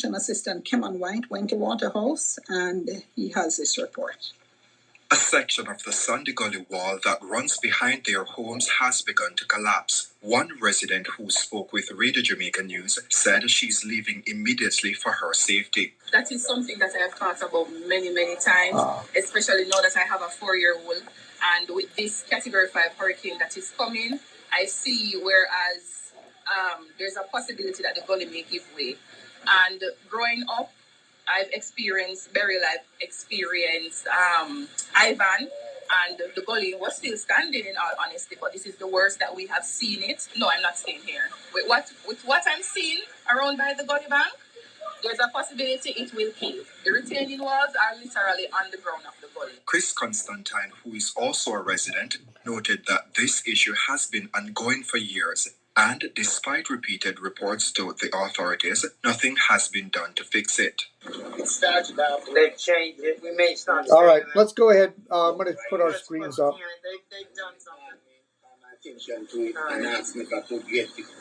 Assistant Kemon White went to Waterhouse, and he has this report. A section of the Sunday Gully wall that runs behind their homes has begun to collapse. One resident who spoke with Radio Jamaica News said she's leaving immediately for her safety. That is something that I have thought about many, many times, especially now that I have a 4-year-old. And with this Category 5 hurricane that is coming, I see whereas there's a possibility that the gully may give way. And growing up, I've experienced burial, I've experienced Ivan, and the gully was still standing in all honesty, but this is the worst that we have seen it. No, I'm not staying here. With what I'm seeing around by the gully bank, there's a possibility it will cave. The retaining walls are literally on the ground of the gully. Chris Constantine, who is also a resident, noted that this issue has been ongoing for years, and despite repeated reports to the authorities, nothing has been done to fix it. It started out, they've changed it. We may start. All right, let's go ahead. I'm going to put our screens up. They've done something. Attention to it and asked me if I could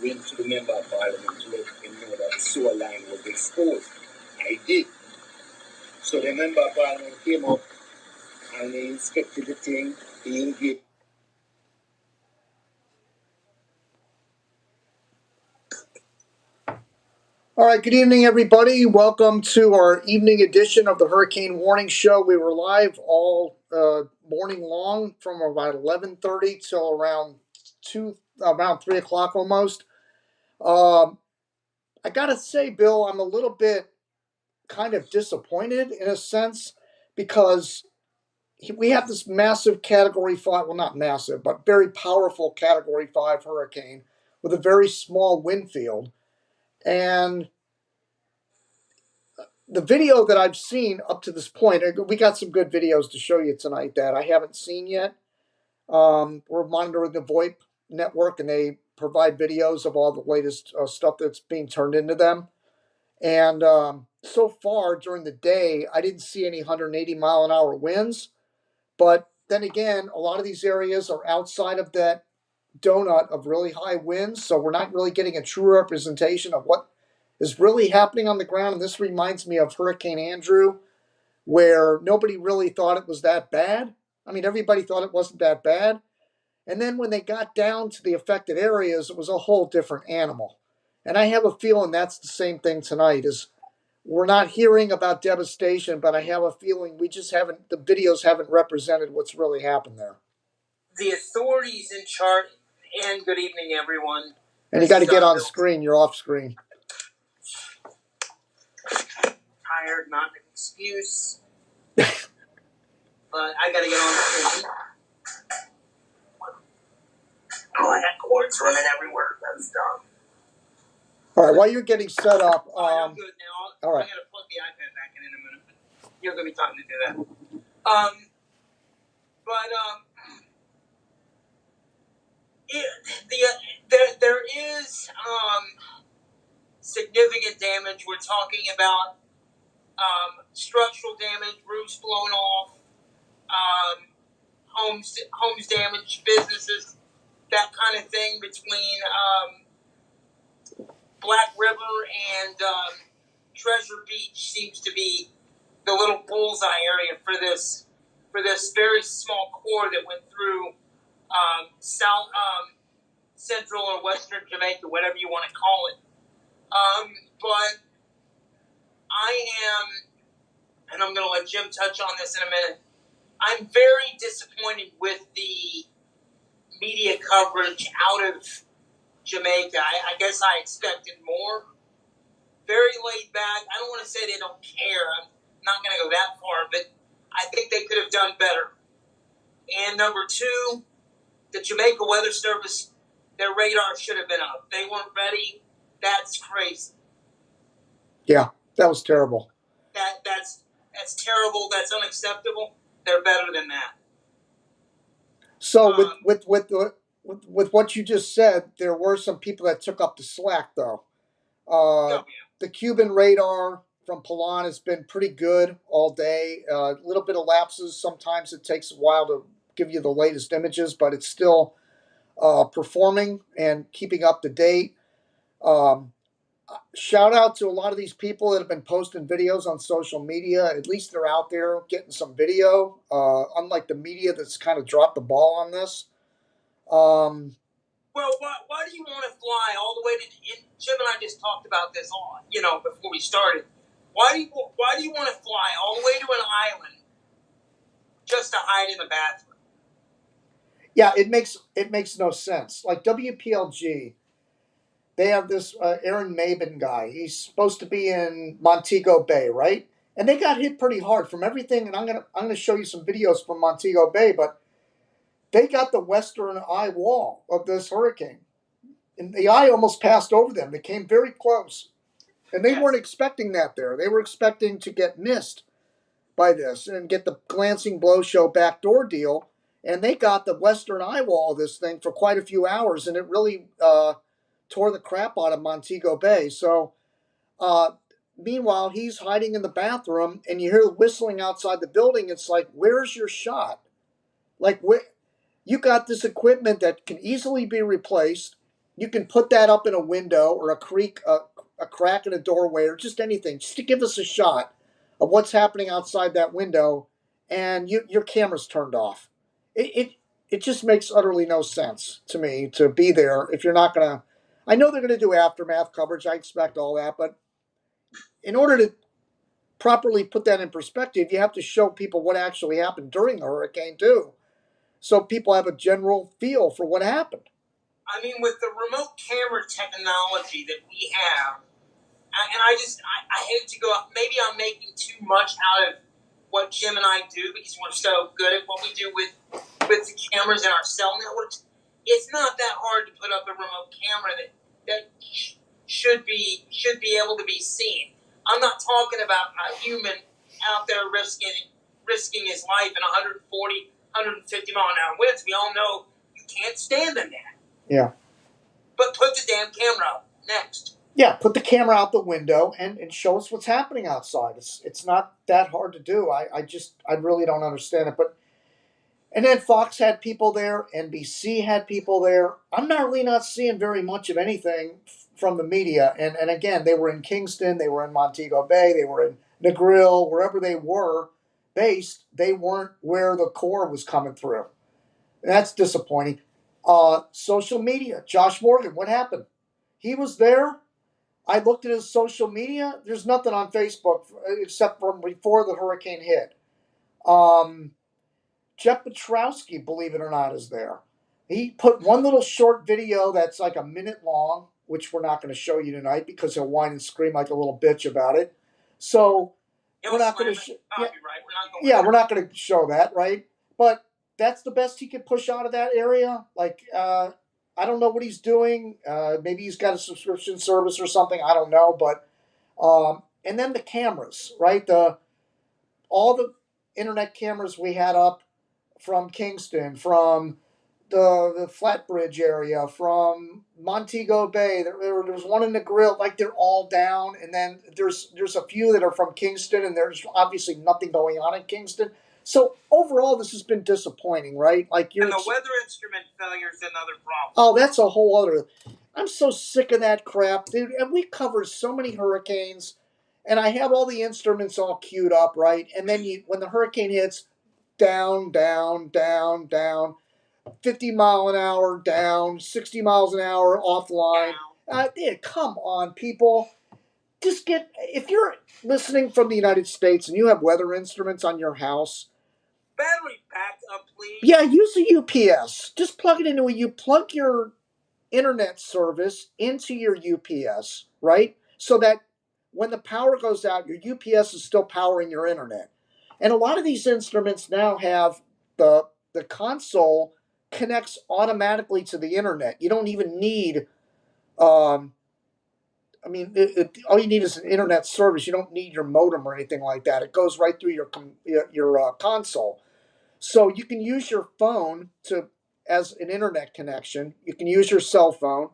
went to the member of parliament to let him know that the sewer line was exposed. I did. So the member of parliament came up and he inspected the thing. He engaged. All right, good evening, everybody. Welcome to our evening edition of the Hurricane Warning Show. We were live all morning long from about 11:30 till around 3 o'clock almost. I gotta say, Bill, I'm a little bit kind of disappointed in a sense because we have this massive Category 5, well, not massive, but very powerful Category 5 hurricane with a very small wind field. And the video that I've seen up to this point, we got some good videos to show you tonight that I haven't seen yet. We're monitoring the VoIP network, and they provide videos of all the latest stuff that's being turned into them. And so far during the day, I didn't see any 180-mile-an-hour winds. But then again, a lot of these areas are outside of that donut of really high winds, so we're not really getting a true representation of what is really happening on the ground. And this reminds me of Hurricane Andrew, where nobody really thought it was that bad. I mean, everybody thought it wasn't that bad. And then when they got down to the affected areas, it was a whole different animal. And I have a feeling that's the same thing tonight. Is we're not hearing about devastation, but I have a feeling the videos haven't represented what's really happened there. The authorities in charge, and good evening, everyone. And you got to get on screen. You're off screen. Tired, not an excuse. But I got to get on screen. Oh, I got cords running everywhere. That's dumb. All right, while you're getting set up. I'm good now. All right. I'm going to plug the iPad back in a minute. But you're going to be talking to do that. There is significant damage. We're talking about structural damage, roofs blown off, homes damaged, businesses, that kind of thing between Black River and Treasure Beach seems to be the little bullseye area for this very small core that went through south central or western Jamaica, whatever you want to call it. But I am, and I'm going to let Jim touch on this in a minute, I'm very disappointed with the media coverage out of Jamaica. I guess I expected more. Very laid back. I don't want to say they don't care. I'm not going to go that far, but I think they could have done better. And number two, the Jamaica Weather Service, their radar should have been up. They weren't ready. That's crazy. Yeah, that was terrible. That's terrible. That's unacceptable. They're better than that. So with what you just said, there were some people that took up the slack, though. The Cuban radar from Palan has been pretty good all day. A little bit of lapses. Sometimes it takes a while to give you the latest images, but it's still performing and keeping up to date. shout out to a lot of these people that have been posting videos on social media. At least they're out there getting some video. Unlike the media that's kind of dropped the ball on this. Well, why do you want to fly all the way to? Jim and I just talked about this before we started. Why do you want to fly all the way to an island just to hide in the bathroom? Yeah, it makes no sense. Like WPLG, they have this Aaron Maben guy. He's supposed to be in Montego Bay, right? And they got hit pretty hard from everything. And I'm gonna show you some videos from Montego Bay, but they got the western eye wall of this hurricane, and the eye almost passed over them. They came very close, and they weren't expecting that there. They were expecting to get missed by this and get the glancing blow show backdoor deal. And they got the western eye wall of this thing for quite a few hours, and it really tore the crap out of Montego Bay. So, meanwhile, he's hiding in the bathroom, and you hear whistling outside the building. It's like, where's your shot? Like, you got this equipment that can easily be replaced. You can put that up in a window or a crack in a doorway or just anything, just to give us a shot of what's happening outside that window, and your camera's turned off. It just makes utterly no sense to me to be there if you're not gonna. I know they're gonna do aftermath coverage. I expect all that, but in order to properly put that in perspective, you have to show people what actually happened during the hurricane too, so people have a general feel for what happened. I mean, with the remote camera technology that we have, and I hate to go up. Maybe I'm making too much out of what Jim and I do because we're so good at what we do with the cameras in our cell networks. It's not that hard to put up a remote camera that should be able to be seen. I'm not talking about a human out there risking his life in 140, 150 mile an hour winds. We all know you can't stand in that. Yeah. But put the damn camera up next. Yeah, put the camera out the window and show us what's happening outside. It's not that hard to do. I really don't understand it. But and then Fox had people there, NBC had people there. I'm really not seeing very much of anything from the media. And again, they were in Kingston, they were in Montego Bay, they were in Negril, wherever they were based, they weren't where the core was coming through. And that's disappointing. Social media, Josh Morgan, what happened? He was there. I looked at his social media. There's nothing on Facebook except from before the hurricane hit. Jeff Petrowski, believe it or not, is there. He put one little short video that's like a minute long, which we're not going to show you tonight because he'll whine and scream like a little bitch about it. So we're not going to. We're not going to show that, right? But that's the best he could push out of that area. Like, I don't know what he's doing. Maybe he's got a subscription service or something. I don't know. But and then the cameras, right? All the internet cameras we had up from Kingston, from the Flatbridge area, from Montego Bay. There's one in the grill. Like, they're all down. And then there's a few that are from Kingston, and there's obviously nothing going on in Kingston. So overall, this has been disappointing, right? Like, and the weather instrument failure is another problem. Oh, that's a whole other. I'm so sick of that crap, dude. And we cover so many hurricanes, and I have all the instruments all queued up, right? And then when the hurricane hits, down, down, down, down, 50 mile an hour down, 60 miles an hour offline. Come on, people. Just if you're listening from the United States and you have weather instruments on your house, battery backup, please. Yeah, use a UPS. Just plug it into plug your internet service into your UPS, right? So that when the power goes out, your UPS is still powering your internet. And a lot of these instruments now have the console connects automatically to the internet. You don't even need all you need is an internet service. You don't need your modem or anything like that. It goes right through your console. So you can use your phone as an internet connection. You can use your cell phone,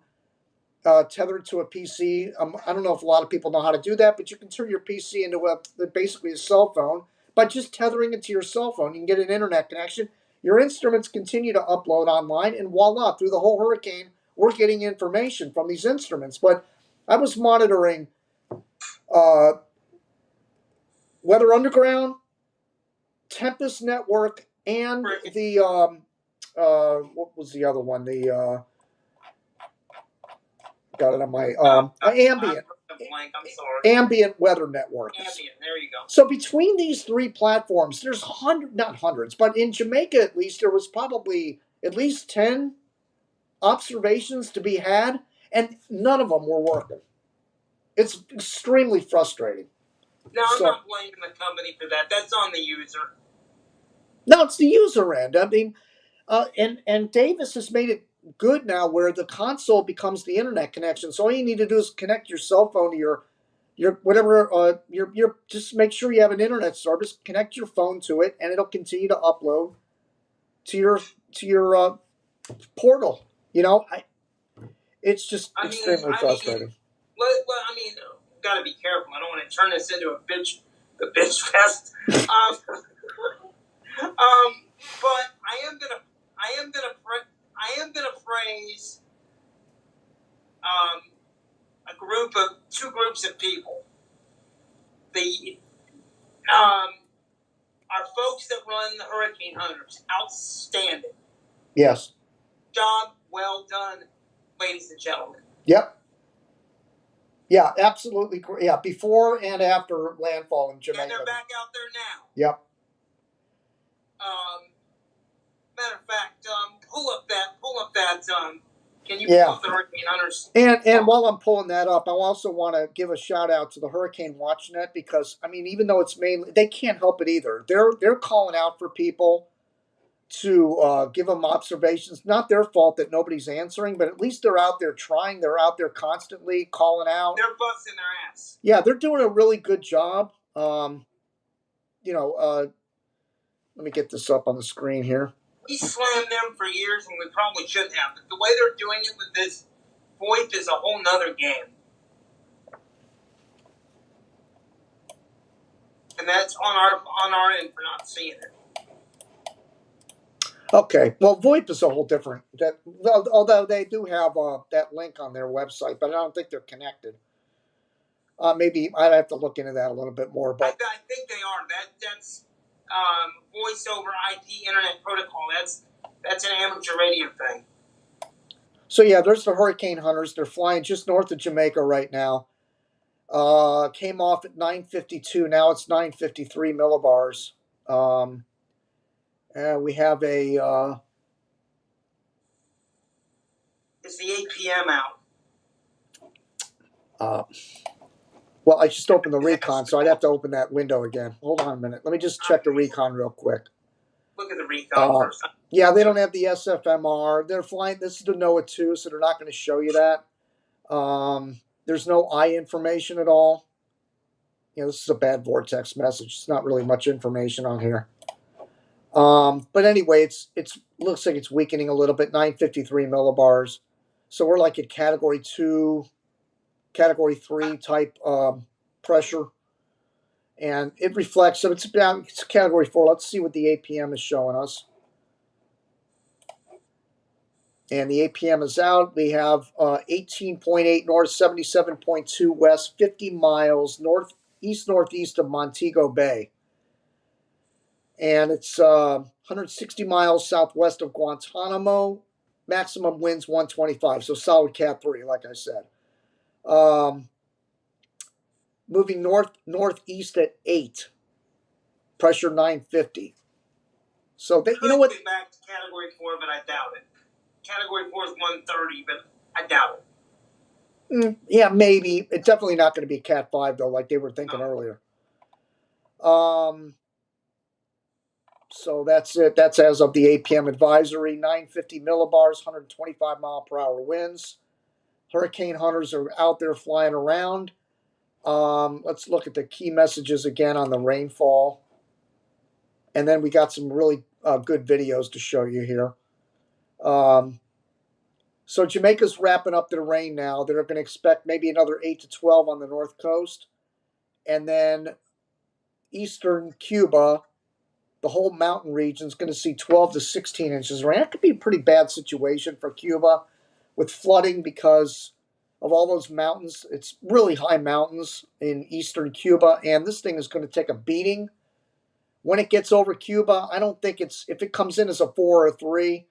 tethered to a PC. I don't know if a lot of people know how to do that, but you can turn your PC into basically a cell phone by just tethering it to your cell phone. You can get an internet connection. Your instruments continue to upload online, and voila, through the whole hurricane, we're getting information from these instruments. But I was monitoring Weather Underground, Tempest Network, and the what was the other one? The got it on my ambient. I'm sorry. Ambient Weather Network. Ambient, there you go. So between these three platforms, there's not hundreds, but in Jamaica at least, there was probably at least 10 observations to be had, and none of them were working. It's extremely frustrating. No, I'm not blaming the company for that. That's on the user. No, it's the user end. I mean, and Davis has made it good now where the console becomes the internet connection. So all you need to do is connect your cell phone to your whatever your just make sure you have an internet service, connect your phone to it, and it'll continue to upload to your portal. You know, it's just extremely frustrating. I mean, gotta be careful. I don't want to turn this into a bitch fest. But I am gonna praise two groups of people. Our folks that run the Hurricane Hunters, outstanding. Yes. Job well done, ladies and gentlemen. Yep. Yeah, absolutely. Yeah, before and after landfall in Jamaica. And they're back out there now. Yep. Matter of fact, pull up that. Can you pull up the Hurricane Hunters? And while I'm pulling that up, I also want to give a shout out to the Hurricane WatchNet because I mean, even though it's mainly, they can't help it either. They're calling out for people to give them observations. Not their fault that nobody's answering, but at least they're out there trying. They're out there constantly calling out. They're busting their ass. Yeah, they're doing a really good job. Let me get this up on the screen here. We slammed them for years, and we probably shouldn't have. But the way they're doing it with this VoIP is a whole nother game. And that's on our end for not seeing it. Okay, well, VoIP is a whole different. Although they do have that link on their website, but I don't think they're connected. Maybe I'd have to look into that a little bit more. But I think they are. That's voice over IP internet protocol. That's an amateur radio thing. So yeah, there's the Hurricane Hunters. They're flying just north of Jamaica right now. Came off at 952. Now it's 953 millibars. We have a. Is the APM out? Well, I just opened the recon, so I'd have to open that window again. Hold on a minute. Let me just check the recon real quick. Look at the recon first. Yeah, they don't have the SFMR. They're flying. This is the NOAA 2, so they're not going to show you that. There's no eye information at all. You know, this is a bad vortex message. It's not really much information on here. But anyway, it's looks like it's weakening a little bit. 953 millibars. So we're like at Category 2, Category 3 type pressure, and it reflects. So it's Category 4. Let's see what the APM is showing us. And the APM is out. We have 18.8 north, 77.2 west, 50 miles northeast of Montego Bay. And it's 160 miles southwest of Guantanamo. Maximum winds 125, so solid Cat 3, like I said. Moving northeast at 8. Pressure 950. So you know what? Could be back to Category 4, but I doubt it. Category 4 is 130, but I doubt it. Yeah, maybe. It's definitely not going to be Cat 5, though, like they were thinking earlier. So that's it. That's as of the APM advisory. 950 millibars, 125 mile per hour winds. Hurricane Hunters are out there flying around. Let's look at the key messages again on the rainfall. And then we got some really good videos to show you here. So Jamaica's wrapping up their rain now. They're going to expect maybe another 8 to 12 on the north coast. And then eastern Cuba, the whole mountain region is going to see 12 to 16 inches of rain. That could be a pretty bad situation for Cuba with flooding because of all those mountains. It's really high mountains in eastern Cuba, and this thing is going to take a beating when it gets over Cuba. I don't think if it comes in as a 4 or a 3,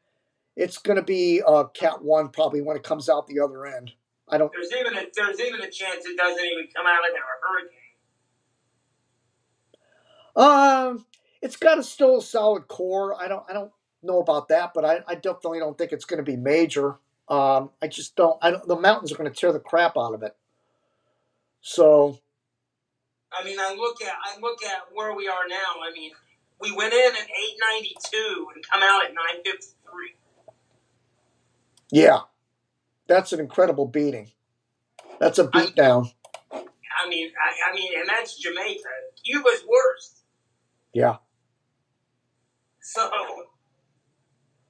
it's going to be a Cat 1 probably when it comes out the other end. I don't. There's even a chance it doesn't even come out of there a hurricane. It's got still a solid core. I don't know about that, but I definitely don't think it's going to be major. I just don't. The mountains are going to tear the crap out of it. So. I mean, I look at where we are now. I mean, we went in at 892 and come out at 953. Yeah, that's an incredible beating. That's a beatdown. I mean, and that's Jamaica. Cuba's worse. Yeah.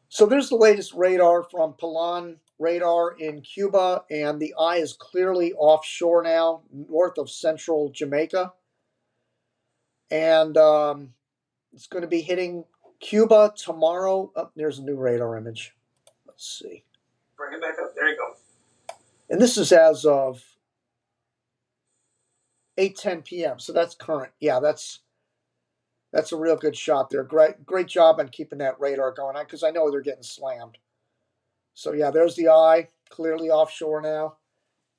So there's the latest radar from Palan Radar in Cuba, and the eye is clearly offshore now, north of central Jamaica. And it's going to be hitting Cuba tomorrow. Oh, there's a new radar image. Let's see. Bring it back up. There you go. And this is as of 8:10 p.m. So that's current. Yeah, that's a real good shot there. Great job on keeping that radar going on, because I know they're getting slammed. So yeah, there's the eye, clearly offshore now,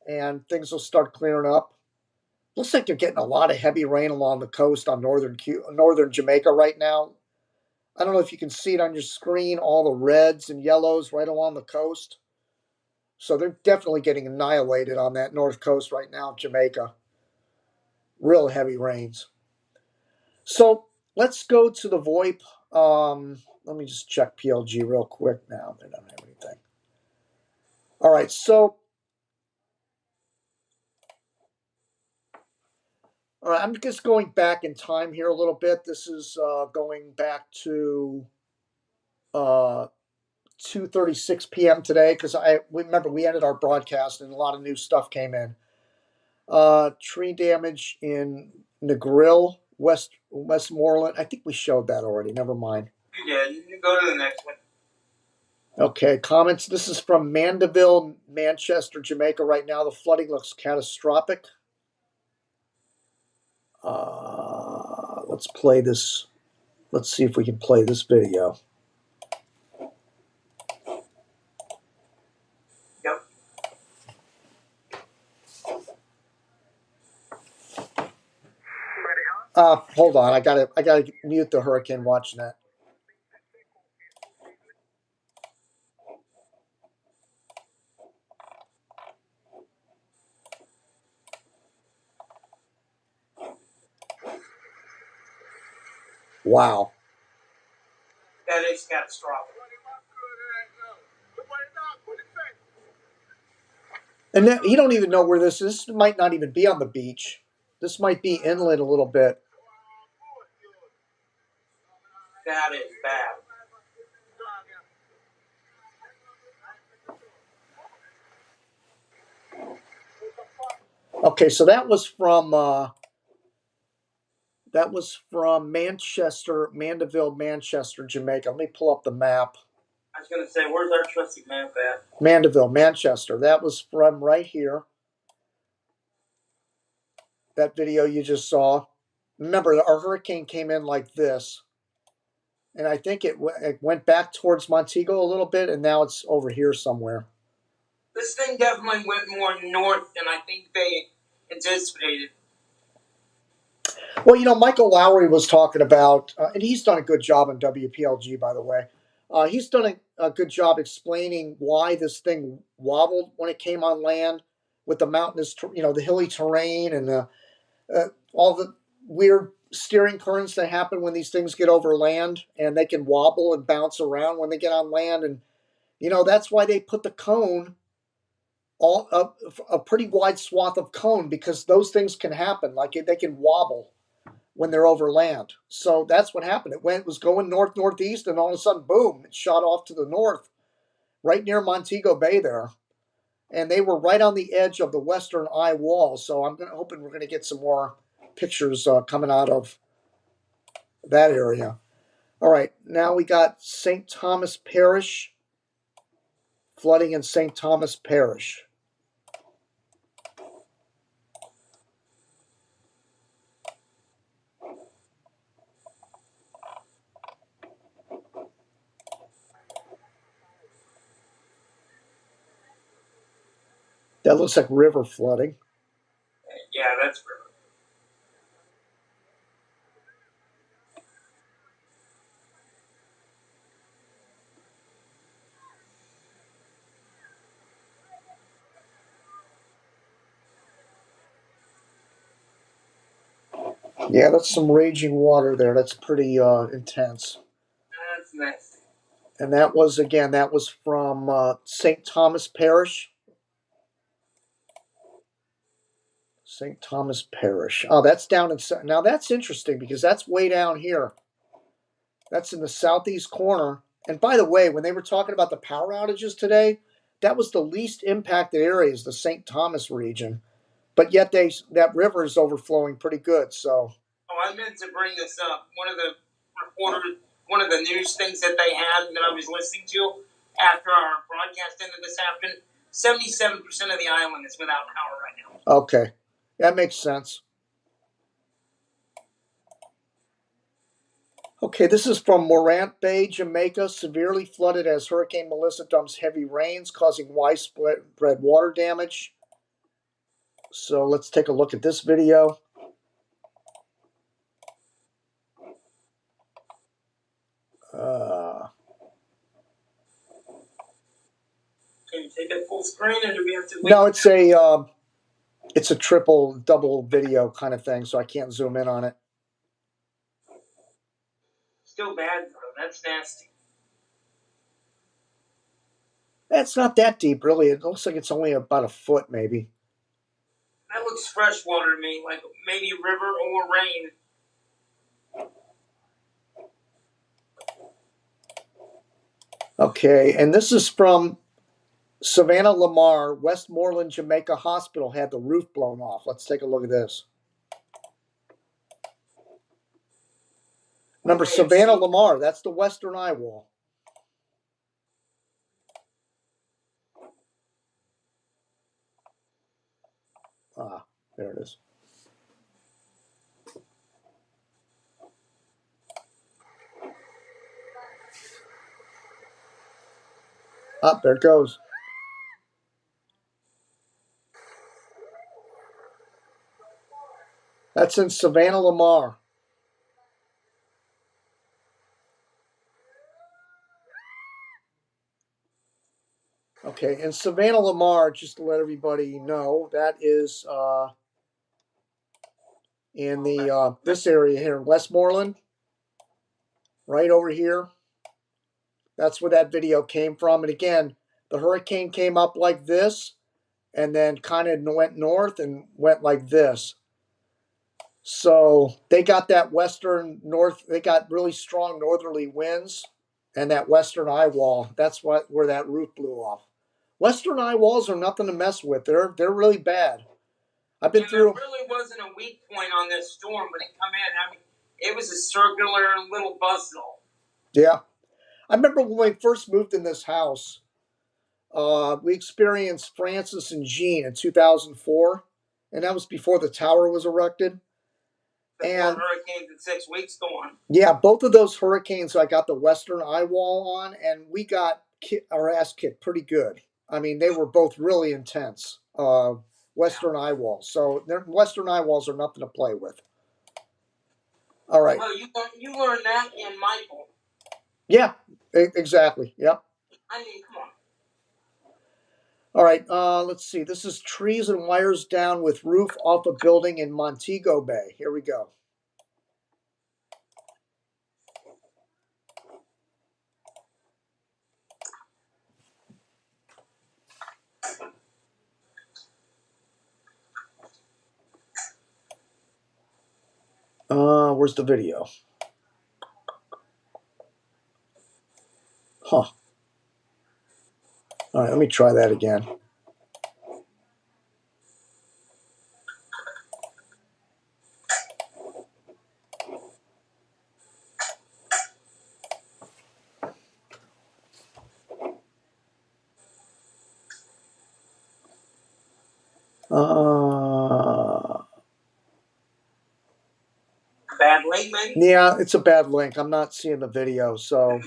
and things will start clearing up. Looks like they're getting a lot of heavy rain along the coast on northern Jamaica right now. I don't know if you can see it on your screen, all the reds and yellows right along the coast. So they're definitely getting annihilated on that north coast right now of Jamaica. Real heavy rains. So let's go to the VoIP. Let me just check PLG real quick now. They don't have anything. All right, so all right, I'm just going back in time here a little bit. This is going back to 2:36 p.m. today, because remember we ended our broadcast and a lot of new stuff came in. Tree damage in Negril, Westmoreland. I think we showed that already. Never mind. You did. You can go to the next one. Okay, comments. This is from Mandeville, Manchester, Jamaica. Right now, the flooding looks catastrophic. Let's play this. Let's see if we can play this video. Yep. Hold on. I gotta mute the hurricane watching that. Wow. That is catastrophic. And then, you don't even know where this is. This might not even be on the beach. This might be inland a little bit. That is bad. Okay, so that was from Manchester, Mandeville, Manchester, Jamaica. Let me pull up the map. I was going to say, where's our trusty map at? Mandeville, Manchester. That was from right here. That video you just saw. Remember, our hurricane came in like this. And I think it went back towards Montego a little bit, and now it's over here somewhere. This thing definitely went more north than I think they anticipated. Well, Michael Lowry was talking about, and he's done a good job on WPLG, by the way. He's done a good job explaining why this thing wobbled when it came on land with the mountainous, the hilly terrain and all the weird steering currents that happen when these things get over land, and they can wobble and bounce around when they get on land. And, that's why they put the cone, a pretty wide swath of cone, because those things can happen. Like they can wobble when they're over land. So that's what happened. It was going northeast, and all of a sudden, boom, it shot off to the north, right near Montego Bay there. And they were right on the edge of the western eye wall. So I'm hoping we're going to get some more pictures coming out of that area. All right, now we got St. Thomas Parish, flooding in St. Thomas Parish. That looks like river flooding. Yeah, that's river. Yeah, that's some raging water there. That's pretty intense. That's nasty. And that was from St. Thomas Parish. St. Thomas Parish. Oh, that's down in. Now that's interesting because that's way down here. That's in the southeast corner. And by the way, when they were talking about the power outages today, that was the least impacted area, is the St. Thomas region. But yet that river is overflowing pretty good. So. Oh, I meant to bring this up. One of the news things that they had that I was listening to after our broadcast ended this afternoon. 77% of the island is without power right now. Okay, that makes sense. Okay, this is from Morant Bay, Jamaica, severely flooded as Hurricane Melissa dumps heavy rains, causing widespread water damage. So let's take a look at this video. Can you take it full screen, or do we have to? No, it's a double video kind of thing, so I can't zoom in on it. Still bad, though. That's nasty. It's not that deep, really. It looks like it's only about a foot, maybe. That looks freshwater to me, like maybe river or rain. Okay, and this is from Savannah Lamar, Westmoreland Jamaica Hospital had the roof blown off. Let's take a look at this. Remember, Savannah Lamar, that's the western eye wall. Ah, there it is. Ah, there it goes. That's in Savannah Lamar. Okay, and Savannah Lamar, just to let everybody know, that is in the this area here in Westmoreland, right over here. That's where that video came from. And again, the hurricane came up like this, and then kind of went north and went like this. So they got that western north. They got really strong northerly winds, and that western eye wall. That's where that roof blew off. Western eye walls are nothing to mess with. They're really bad. I've been through. There really wasn't a weak point on this storm when it come in. I mean, it was a circular little buzzsaw. Yeah, I remember when we first moved in this house. We experienced Francis and Jean in 2004, and that was before the tower was erected. And hurricanes in 6 weeks go on. Yeah, both of those hurricanes, I got the western eye wall on, and we got our ass kicked pretty good. I mean, they were both really intense. Western eye walls. So western eye walls are nothing to play with. All right. Well, you learned that in Michael. Yeah, exactly. Yep. I mean, come on. All right, let's see. This is trees and wires down with roof off a building in Montego Bay. Here we go. Where's the video? Huh. All right, let me try that again. Bad link, maybe? Yeah, it's a bad link. I'm not seeing the video, so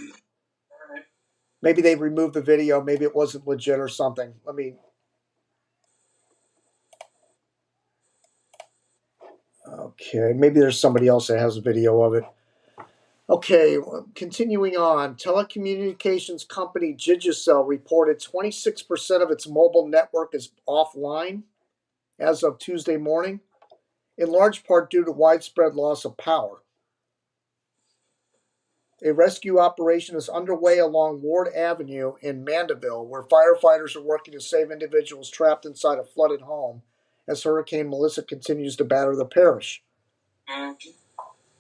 maybe they removed the video. Maybe it wasn't legit or something. Let me. Okay, maybe there's somebody else that has a video of it. Okay, continuing on. Telecommunications company Digicel reported 26% of its mobile network is offline as of Tuesday morning, in large part due to widespread loss of power. A rescue operation is underway along Ward Avenue in Mandeville, where firefighters are working to save individuals trapped inside a flooded home as Hurricane Melissa continues to batter the parish.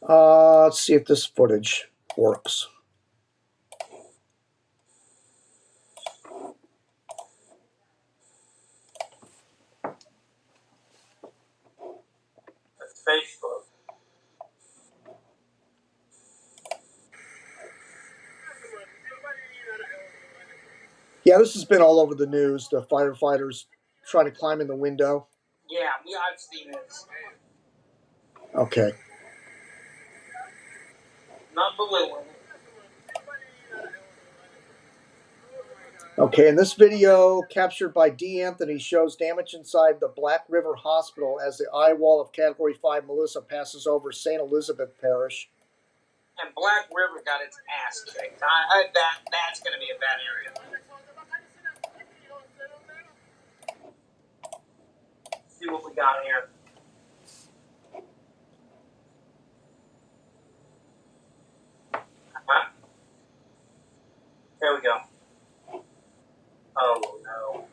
Let's see if this footage works. That's Facebook. Yeah, this has been all over the news. The firefighters trying to climb in the window. Yeah, I've seen this. Okay. Not belittling. Okay, and this video captured by D. Anthony shows damage inside the Black River Hospital as the eye wall of Category 5 Melissa passes over St. Elizabeth Parish. And Black River got its ass kicked. That's going to be a bad area. Let's see what we got here. There we go. Oh, no.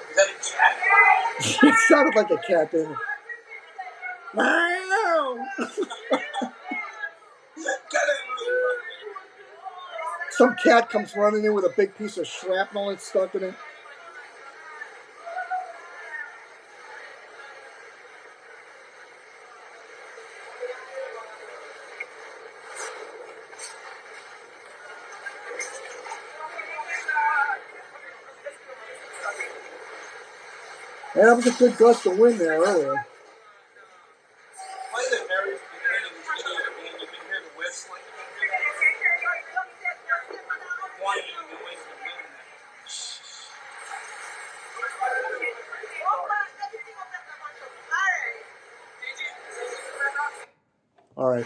Is that a cat? It sounded like a cat, didn't it? Wow. Some cat comes running in with a big piece of shrapnel and stuck in it. And that was a good gust of wind there earlier. Play the very beginning of the video again. You can hear the whistling. Whining noise in the wind. All right.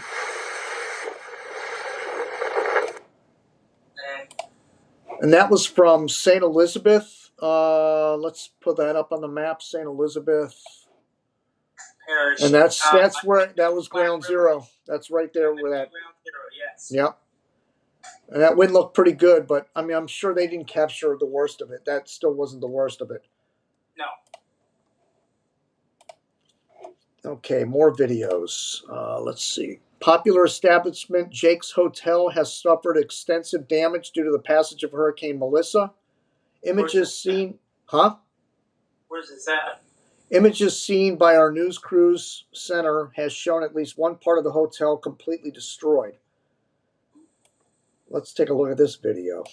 And that was from St. Elizabeth. Let's put that up on the map. St. Elizabeth Parish. And that's where that was ground zero. That's right there where that. Ground zero, yes. Yep. And that wind looked pretty good, but I mean, I'm sure they didn't capture the worst of it. That still wasn't the worst of it. No. Okay, more videos. Let's see. Popular establishment Jake's Hotel has suffered extensive damage due to the passage of Hurricane Melissa. Images seen, huh? Where's this at? Images seen by our news crews center has shown at least one part of the hotel completely destroyed. Let's take a look at this video.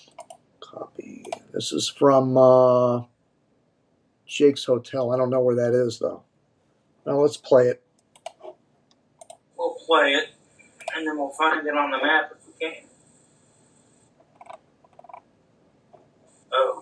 Copy. This is from Jake's Hotel. I don't know where that is, though. Now let's play it. We'll play it, and then we'll find it on the map if we can. Oh.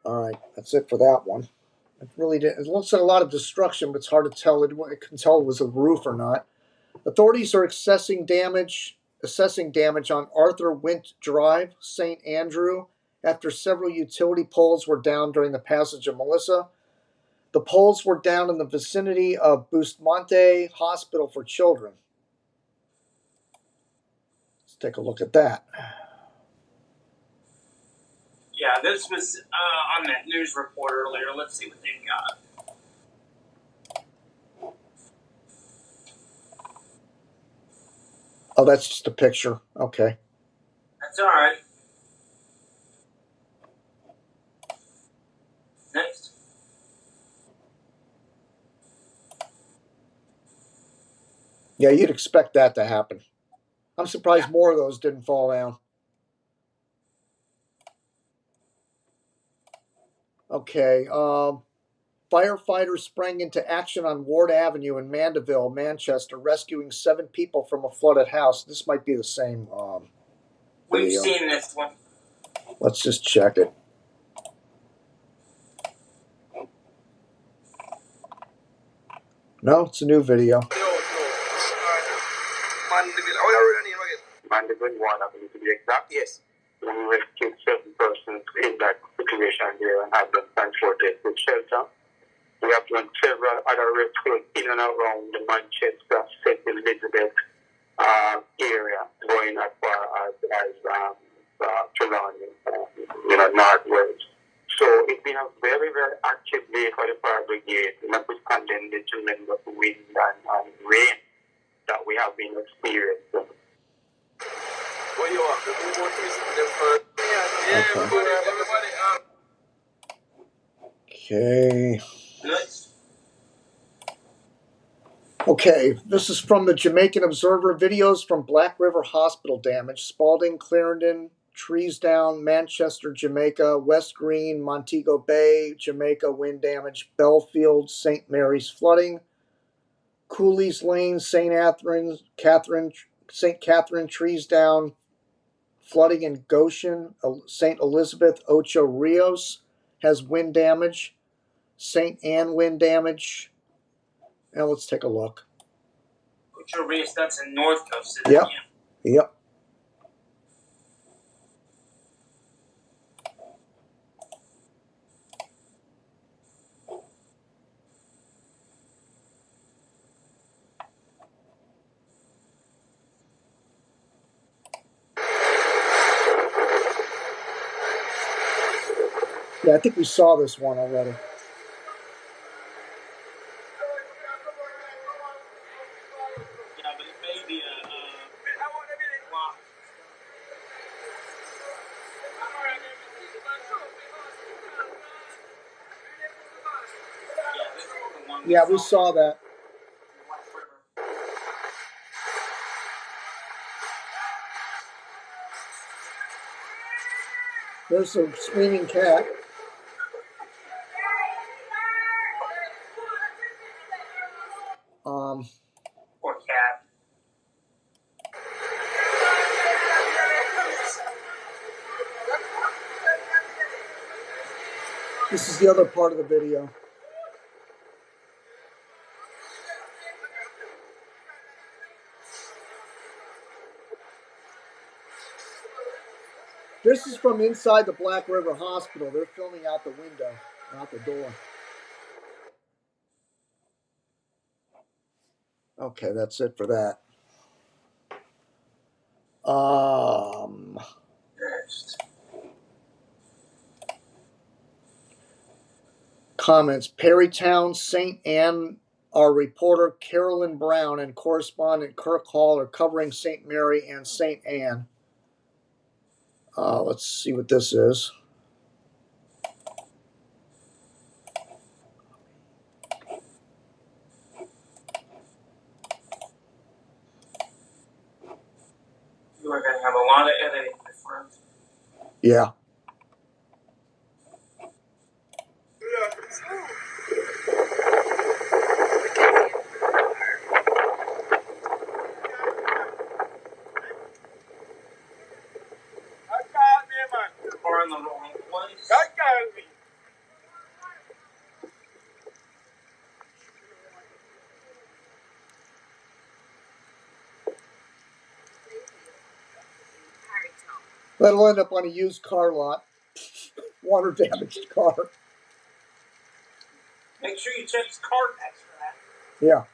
All right, that's it for that one. It really did. It looks like a lot of destruction, but it's hard to tell. It can tell it was a roof or not. Authorities are assessing damage on Arthur Wint Drive, St. Andrew, after several utility poles were down during the passage of Melissa. The poles were down in the vicinity of Bustamante Hospital for Children. Let's take a look at that. Yeah, this was on that news report earlier. Let's see what they've got. Oh, that's just a picture. Okay. That's all right. Next. Yeah, you'd expect that to happen. I'm surprised more of those didn't fall down. Okay. Firefighters sprang into action on Ward Avenue in Mandeville, Manchester, rescuing 7 people from a flooded house. This might be the same We've video. seen this one. Let's just check it. No, it's a new video. Mandeville 1, I believe to be exact. Yes. We rescued certain persons in that situation there and have them transported to shelter. We have done several other rescues in and around the Manchester, St. Elizabeth area, going as far as Trelawney, northwest. So it's been a very, very active day for the fire brigade, notwithstanding the tremendous wind and rain that we have been experiencing. Okay. Okay, this is from the Jamaican Observer. Videos from Black River Hospital damage. Spalding, Clarendon, trees down, Manchester, Jamaica, West Green, Montego Bay, Jamaica, wind damage, Belfield, St. Mary's flooding, Cooley's Lane, St. Catherine, trees down, flooding in Goshen, St. Elizabeth, Ocho Rios has wind damage, St. Anne wind damage. Now let's take a look. Ocho Rios, that's in North Coast. Yep. Yep. Yeah, I think we saw this one already. Yeah, but it may be Yeah, we saw that. There's a screaming cat. Poor cat. This is the other part of the video. This is from inside the Black River Hospital. They're filming out the window, out the door. Okay, that's it for that. Next. Comments. Perrytown, St. Anne. Our reporter Carolyn Brown and correspondent Kirk Hall are covering St. Mary and St. Anne. Let's see what this is. You are going to have a lot of editing, my friend. Yeah. Or in the wrong place. That'll end up on a used car lot. Water damaged car. Make sure you check his Carfax for that. Yeah.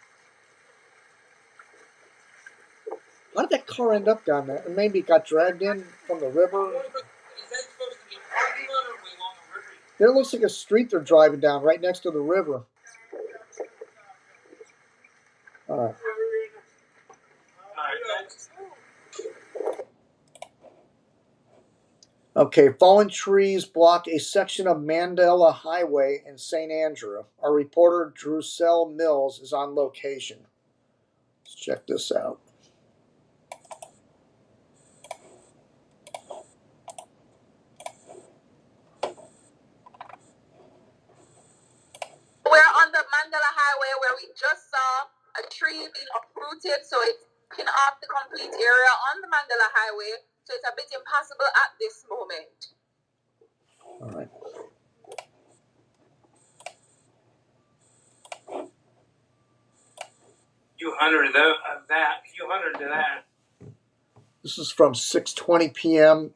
How did that car end up down there? Maybe it got dragged in from the river. Is that supposed to be a parking lot or are we along the river? There looks like a street they're driving down right next to the river. All right. Next. Okay, fallen trees block a section of Mandela Highway in St. Andrew. Our reporter Druselle Mills is on location. Let's check this out. We're on the Mandela Highway where we just saw a tree being uprooted, so it's blocking off the complete area on the Mandela Highway, so it's a bit impossible at this moment. All right. Few hundred of that. This is from 6:20 p.m.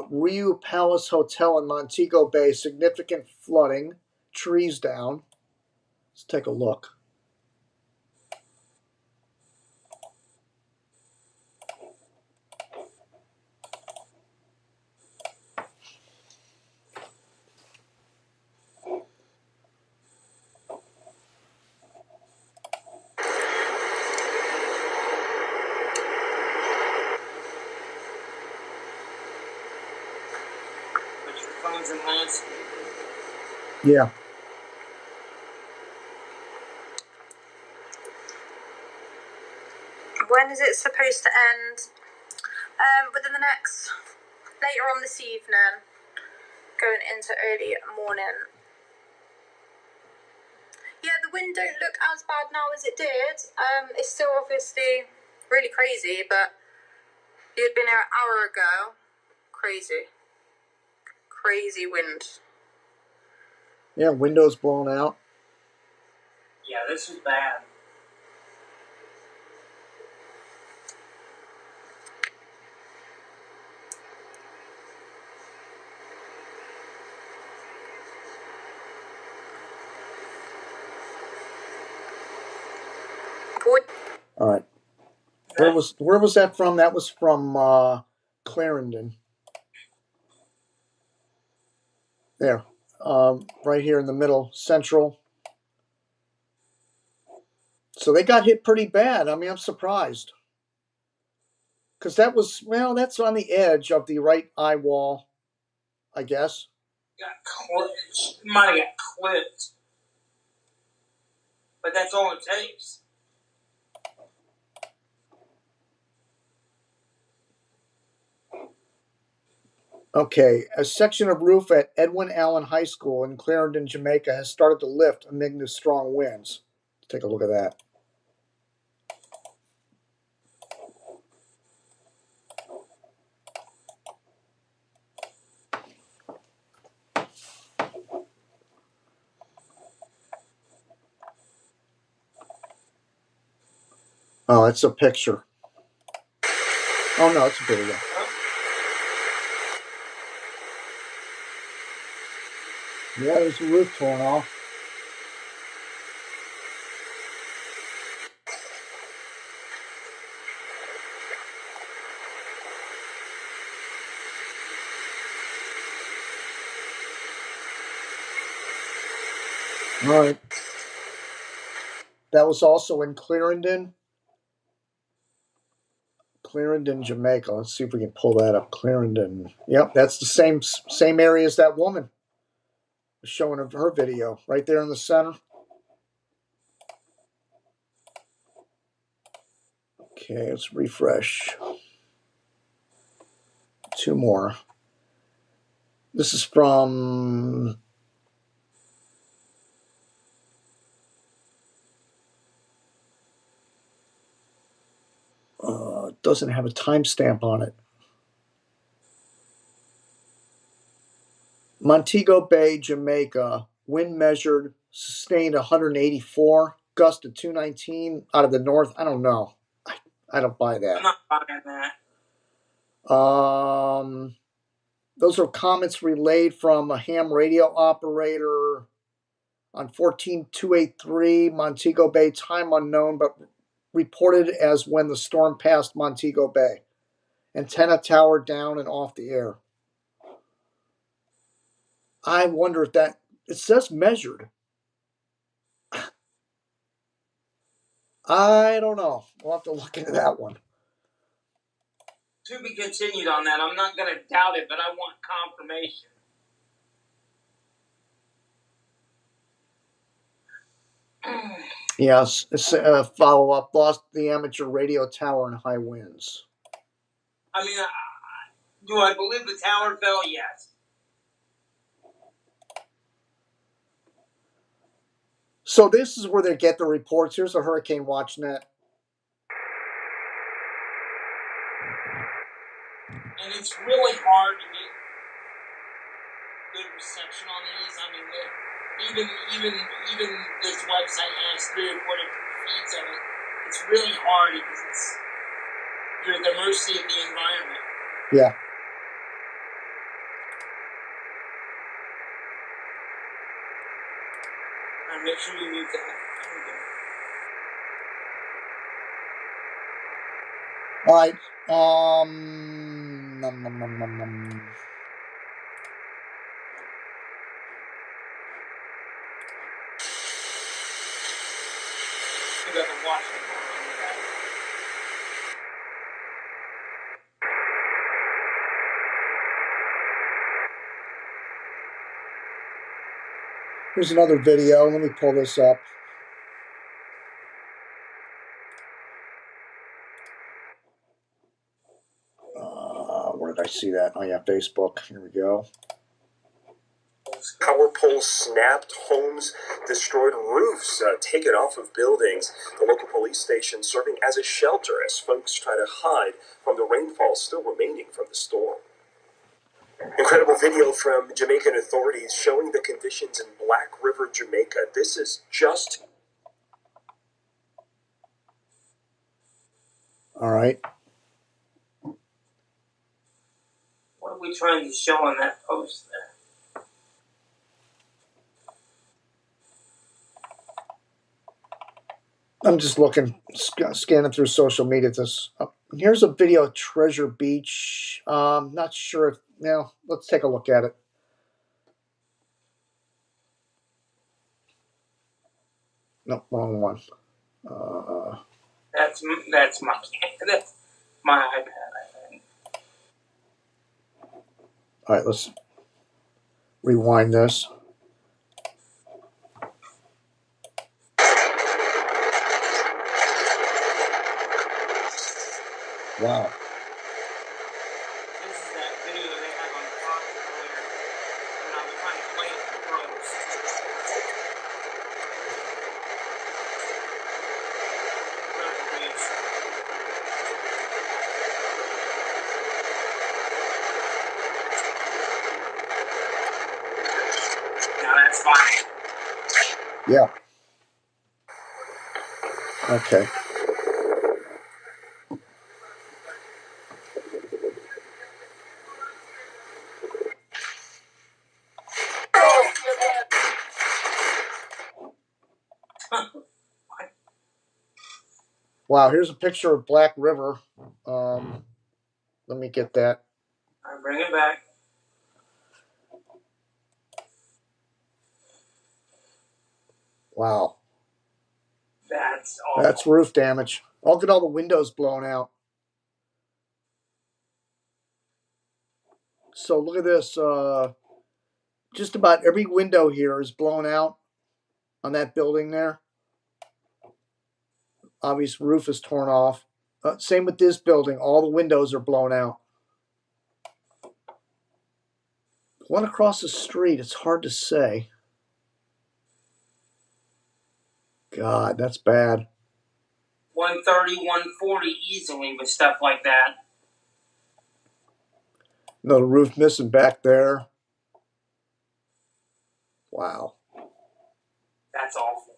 Rio Palace Hotel in Montego Bay. Significant flooding. Trees down. Let's take a look. Put your phones in hands. Yeah. When is it supposed to end? Within the next, later on this evening, going into early morning. Yeah, the wind don't look as bad now as it did. It's still obviously really crazy, but you had been here an hour ago. Crazy wind. Yeah, windows blown out. Yeah, this is bad. All right. Where was that from? That was from Clarendon. There. Right here in the middle, central. So they got hit pretty bad. I mean, I'm surprised. Because that was, well, that's on the edge of the right eye wall, I guess. Might have got clipped. But that's all it takes. Okay, a section of roof at Edwin Allen High School in Clarendon, Jamaica has started to lift amid the strong winds. Let's take a look at that. Oh, it's a picture. Oh, no, it's a video. Yeah, there's the roof torn off. All right. That was also in Clarendon, Jamaica. Let's see if we can pull that up. Clarendon. Yep, that's the same area as that woman. Showing her video right there in the center. Okay, let's refresh. Two more. This is from doesn't have a timestamp on it. Montego Bay, Jamaica. Wind measured, sustained 184, gust of 219 out of the north. I don't know. I don't buy that. I'm not buying that. Those are comments relayed from a ham radio operator on 14283 Montego Bay, time unknown, but reported as when the storm passed Montego Bay. Antenna tower down and off the air. I wonder if that, it says measured. I don't know. We'll have to look into that one. To be continued on that. I'm not going to doubt it, but I want confirmation. Yes, follow up. Lost the amateur radio tower in high winds. I mean, do I believe the tower fell? Yes. So this is where they get the reports. Here's a Hurricane Watch Net. And it's really hard to get good reception on these. I mean, even this website has 3 or 4 different feeds of it. It's really hard because you're at the mercy of the environment. Yeah. And make sure you mute that. All right. You got to watch it. Here's another video. Let me pull this up. Where did I see that? Oh, yeah, Facebook. Here we go. Power poles snapped, homes destroyed, roofs taken off of buildings. The local police station serving as a shelter as folks try to hide from the rainfall still remaining from the storm. Incredible video from Jamaican authorities showing the conditions in Black River, Jamaica. This is just... All right. What are we trying to show on that post there? I'm just looking, scanning through social media. Here's a video of Treasure Beach. Not sure if, let's take a look at it. No, wrong one. That's my iPad, I think. All right, let's rewind this. Wow. This is that video they had on Fox earlier when I was trying to play it for pros. Now that's fine. Yeah. Okay. Wow, here's a picture of Black River. Let me get that. All right, bring it back. Wow. That's awful. That's roof damage. Look at all the windows blown out. So look at this. Just about every window here is blown out on that building there. Obvious roof is torn off. Same with this building. All the windows are blown out. One across the street, it's hard to say. God, that's bad. 130, 140 easily with stuff like that. No, the roof missing back there. Wow. That's awful.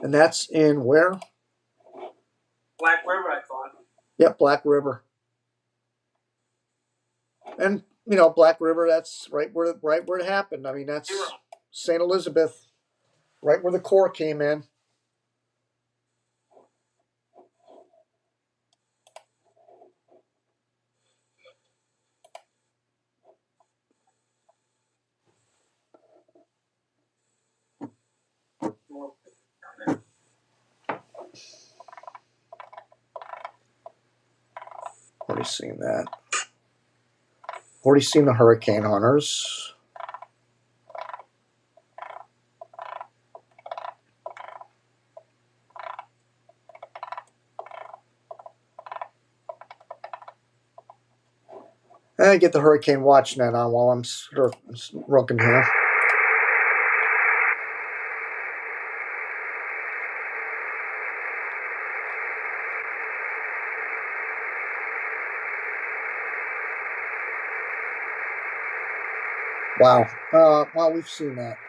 And that's in where? Black River, I thought. Yep, Black River. And Black River, that's right where it happened. I mean, that's St. Elizabeth, right where the Corps came in. Already seen that. Already seen the hurricane hunters. I get the Hurricane Watch net on while I'm rooking here. Wow. Well, we've seen that.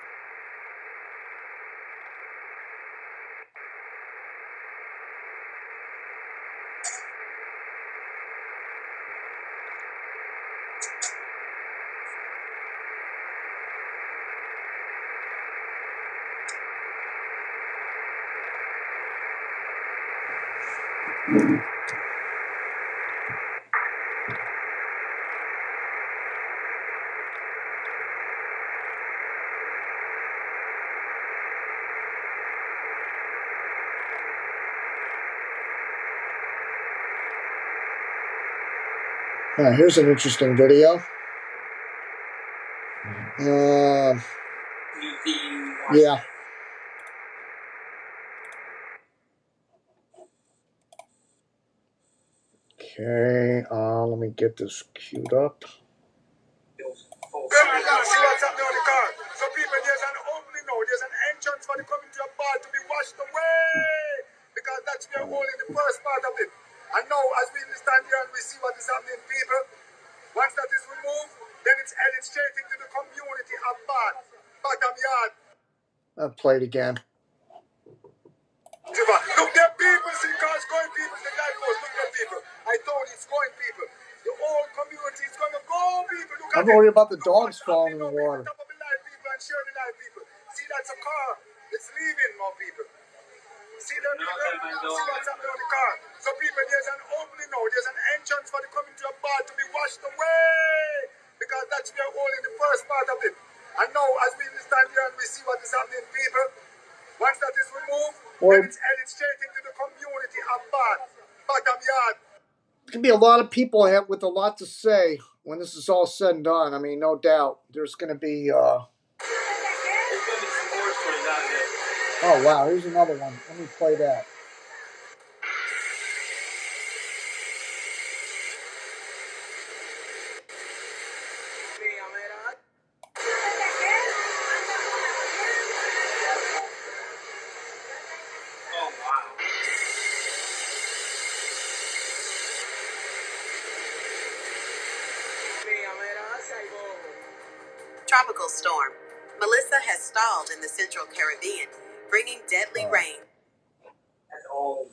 Here's an interesting video. Yeah. Okay, let me get this queued up. See what's happening on the car. So people, there's an opening now. There's an entrance for the coming to a bar to be washed away. Because that's where only the first part of it. And now, as we stand here and we see what is happening, people, once that is removed, then it's headed straight into the community of bottom yard. I'll play it again. Look, there people, see cars going, people, the guy goes, look there people. I told you, it's going, people. The whole community is going to go, people. Look I'm worried about the dogs falling in the water. Top of the light, people, and share the light, people. See, that's a car. It's leaving, more people. See that, people? See what's happening on the car. So, people, there's an opening now. There's an entrance for the coming to a bar to be washed away. Because that's where only the first part of it. And now, as we stand here and we see what is happening, people, once that is removed, then it's headed straight into the community of bottom yard. There's going to be a lot of people with a lot to say when this is all said and done. I mean, no doubt. There's going to be... There's going to be some more stories out of it. Oh, wow. Here's another one. Let me play that. Oh, wow. Tropical storm. Melissa has stalled in the Central Caribbean, bringing deadly rain. That's old.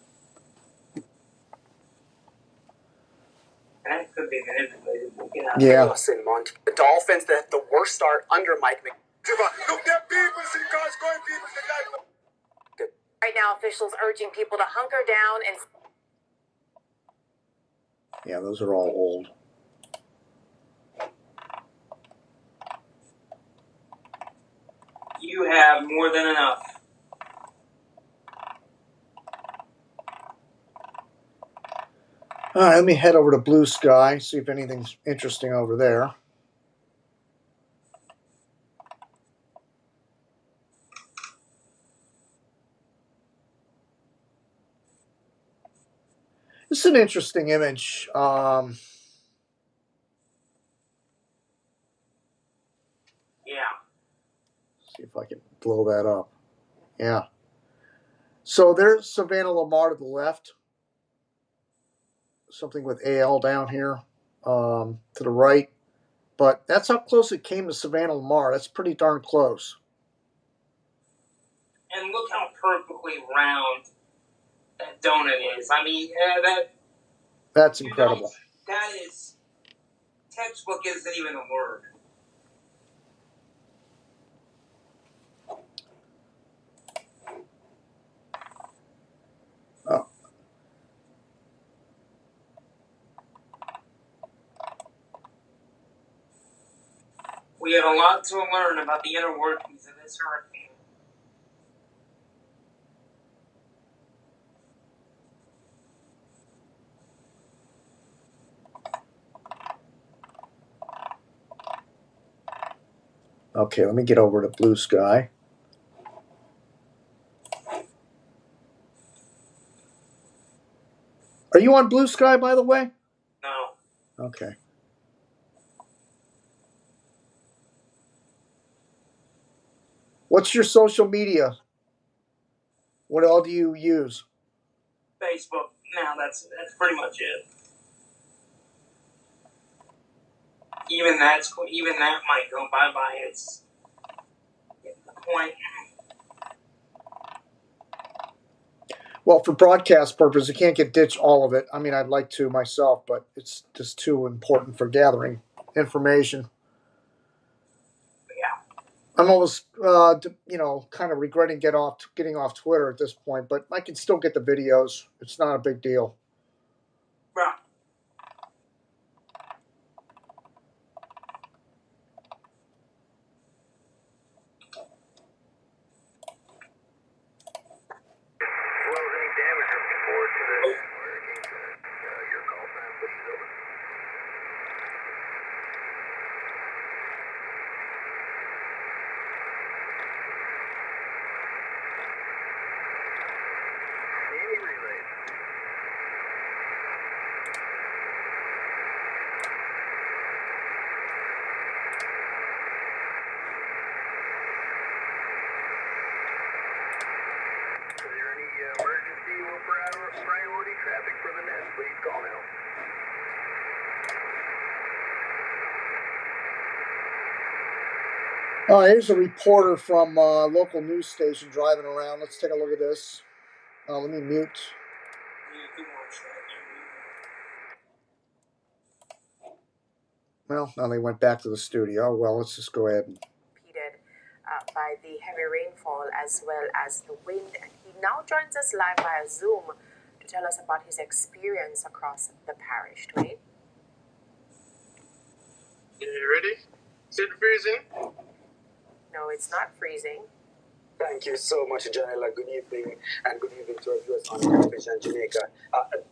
That could be manipulated. Yeah. Listen, Monty. The Dolphins, the worst start under Mike McDaniel. Look, there people, see cars going, people, the guy. Right now, officials urging people to hunker down and... Yeah, those are all old. You have more than enough. All right, let me head over to Blue Sky, see if anything's interesting over there. This is an interesting image. Yeah. See if I can blow that up. Yeah. So there's Savannah Lamar to the left. Something with AL down here to the right. But that's how close it came to Savannah Lamar. That's pretty darn close. And look how perfectly round that donut is. I mean, that's incredible. That is Textbook isn't even a word. Oh. We have a lot to learn about the inner workings of this hurricane. Okay, let me get over to Blue Sky. Are you on Blue Sky, by the way? No. Okay. What's your social media? What all do you use? Facebook. Now that's pretty much it. Even that might go bye-bye. It's getting to the point. Well, for broadcast purposes, you can't get ditch all of it. I mean, I'd like to myself, but it's just too important for gathering information. Yeah. I'm almost, kind of regretting getting off Twitter at this point, but I can still get the videos. It's not a big deal. Right. Here's a reporter from a local news station driving around. Let's take a look at this. Let me mute. Well, now they went back to the studio. Well, let's just go ahead and... By the heavy rainfall as well as the wind. And he now joins us live via Zoom to tell us about his experience across the parish. Dwayne? You ready? Is it freezing? No, it's not freezing. Thank you so much, Janela. Good evening, and good evening to our viewers on television Jamaica.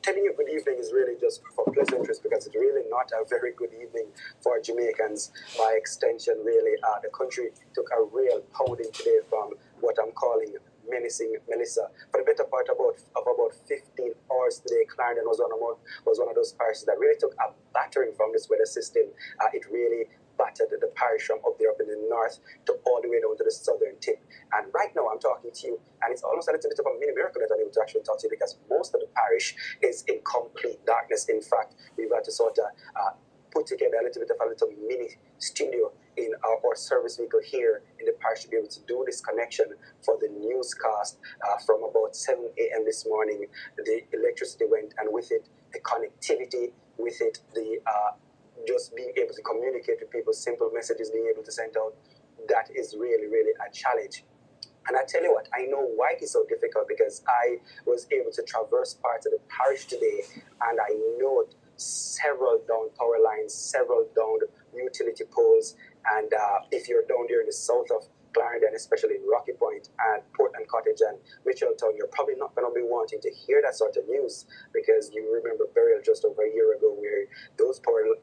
Telling you good evening is really just for pleasantries because it's really not a very good evening for Jamaicans. By extension, really, the country took a real pounding today from what I'm calling menacing Melissa. For the better part of about 15 hours today, Clarendon was one of those parishes that really took a battering from this weather system. It really battered the parish from up there up in the north to all the way down to the southern tip. And right now I'm talking to you, and it's almost a little bit of a mini miracle that I'm able to actually talk to you because most of the parish is in complete darkness. In fact, we've had to sort of put together a little bit of a little mini studio in our service vehicle here in the parish to be able to do this connection for the newscast from about 7 a.m. this morning. The electricity went, and with it, the connectivity, with it, the just being able to communicate with people, simple messages being able to send out, that is really, really a challenge. And I tell you what, I know why it's so difficult because I was able to traverse parts of the parish today, and I note several down power lines, several down utility poles, and if you're down there in the south of Clarendon, especially in Rocky Point and Portland Cottage and Mitchelltown, you're probably not going to be wanting to hear that sort of news because you remember burial just over a year ago where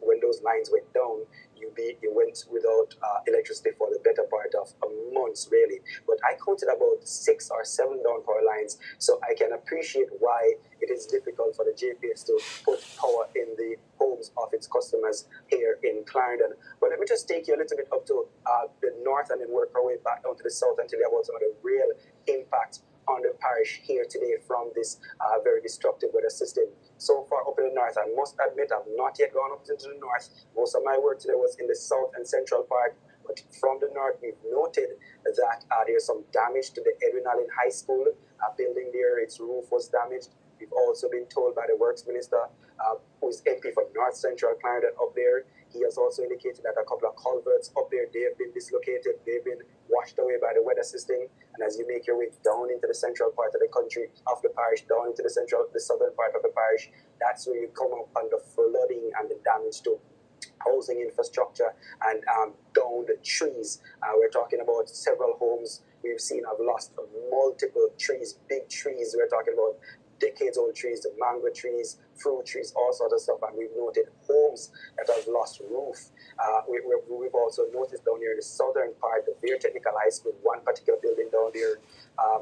when those lines went down, you went without electricity for the better part of months, really. But I counted about 6 or 7 down power lines, so I can appreciate why it is difficult for the JPS to put power in the homes of its customers here in Clarendon. But let me just take you a little bit up to the north and then work our way back down to the south and tell you about some of the real impact on the parish here today from this very destructive weather system. So far up in the north, I must admit I've not yet gone up into the north. Most of my work today was in the south and central part. But from the north, we've noted that there's some damage to the Edwin Allen High School building there. Its roof was damaged. We've also been told by the Works Minister, who is MP for North Central Clarendon up there, He has also indicated that a couple of culverts up there, they have been dislocated, they've been washed away by the weather system. And as you make your way down into the central part of the country, of the parish, down into the southern part of the parish, that's where you come up on the flooding and the damage to housing infrastructure and downed trees. We're talking about several homes we've seen have lost multiple trees, big trees. We're talking about decades-old trees, the mango trees, fruit trees, all sorts of stuff. And we've noted homes that have lost roof. We've also noticed down here in the southern part, the Beer Technical High School, one particular building down there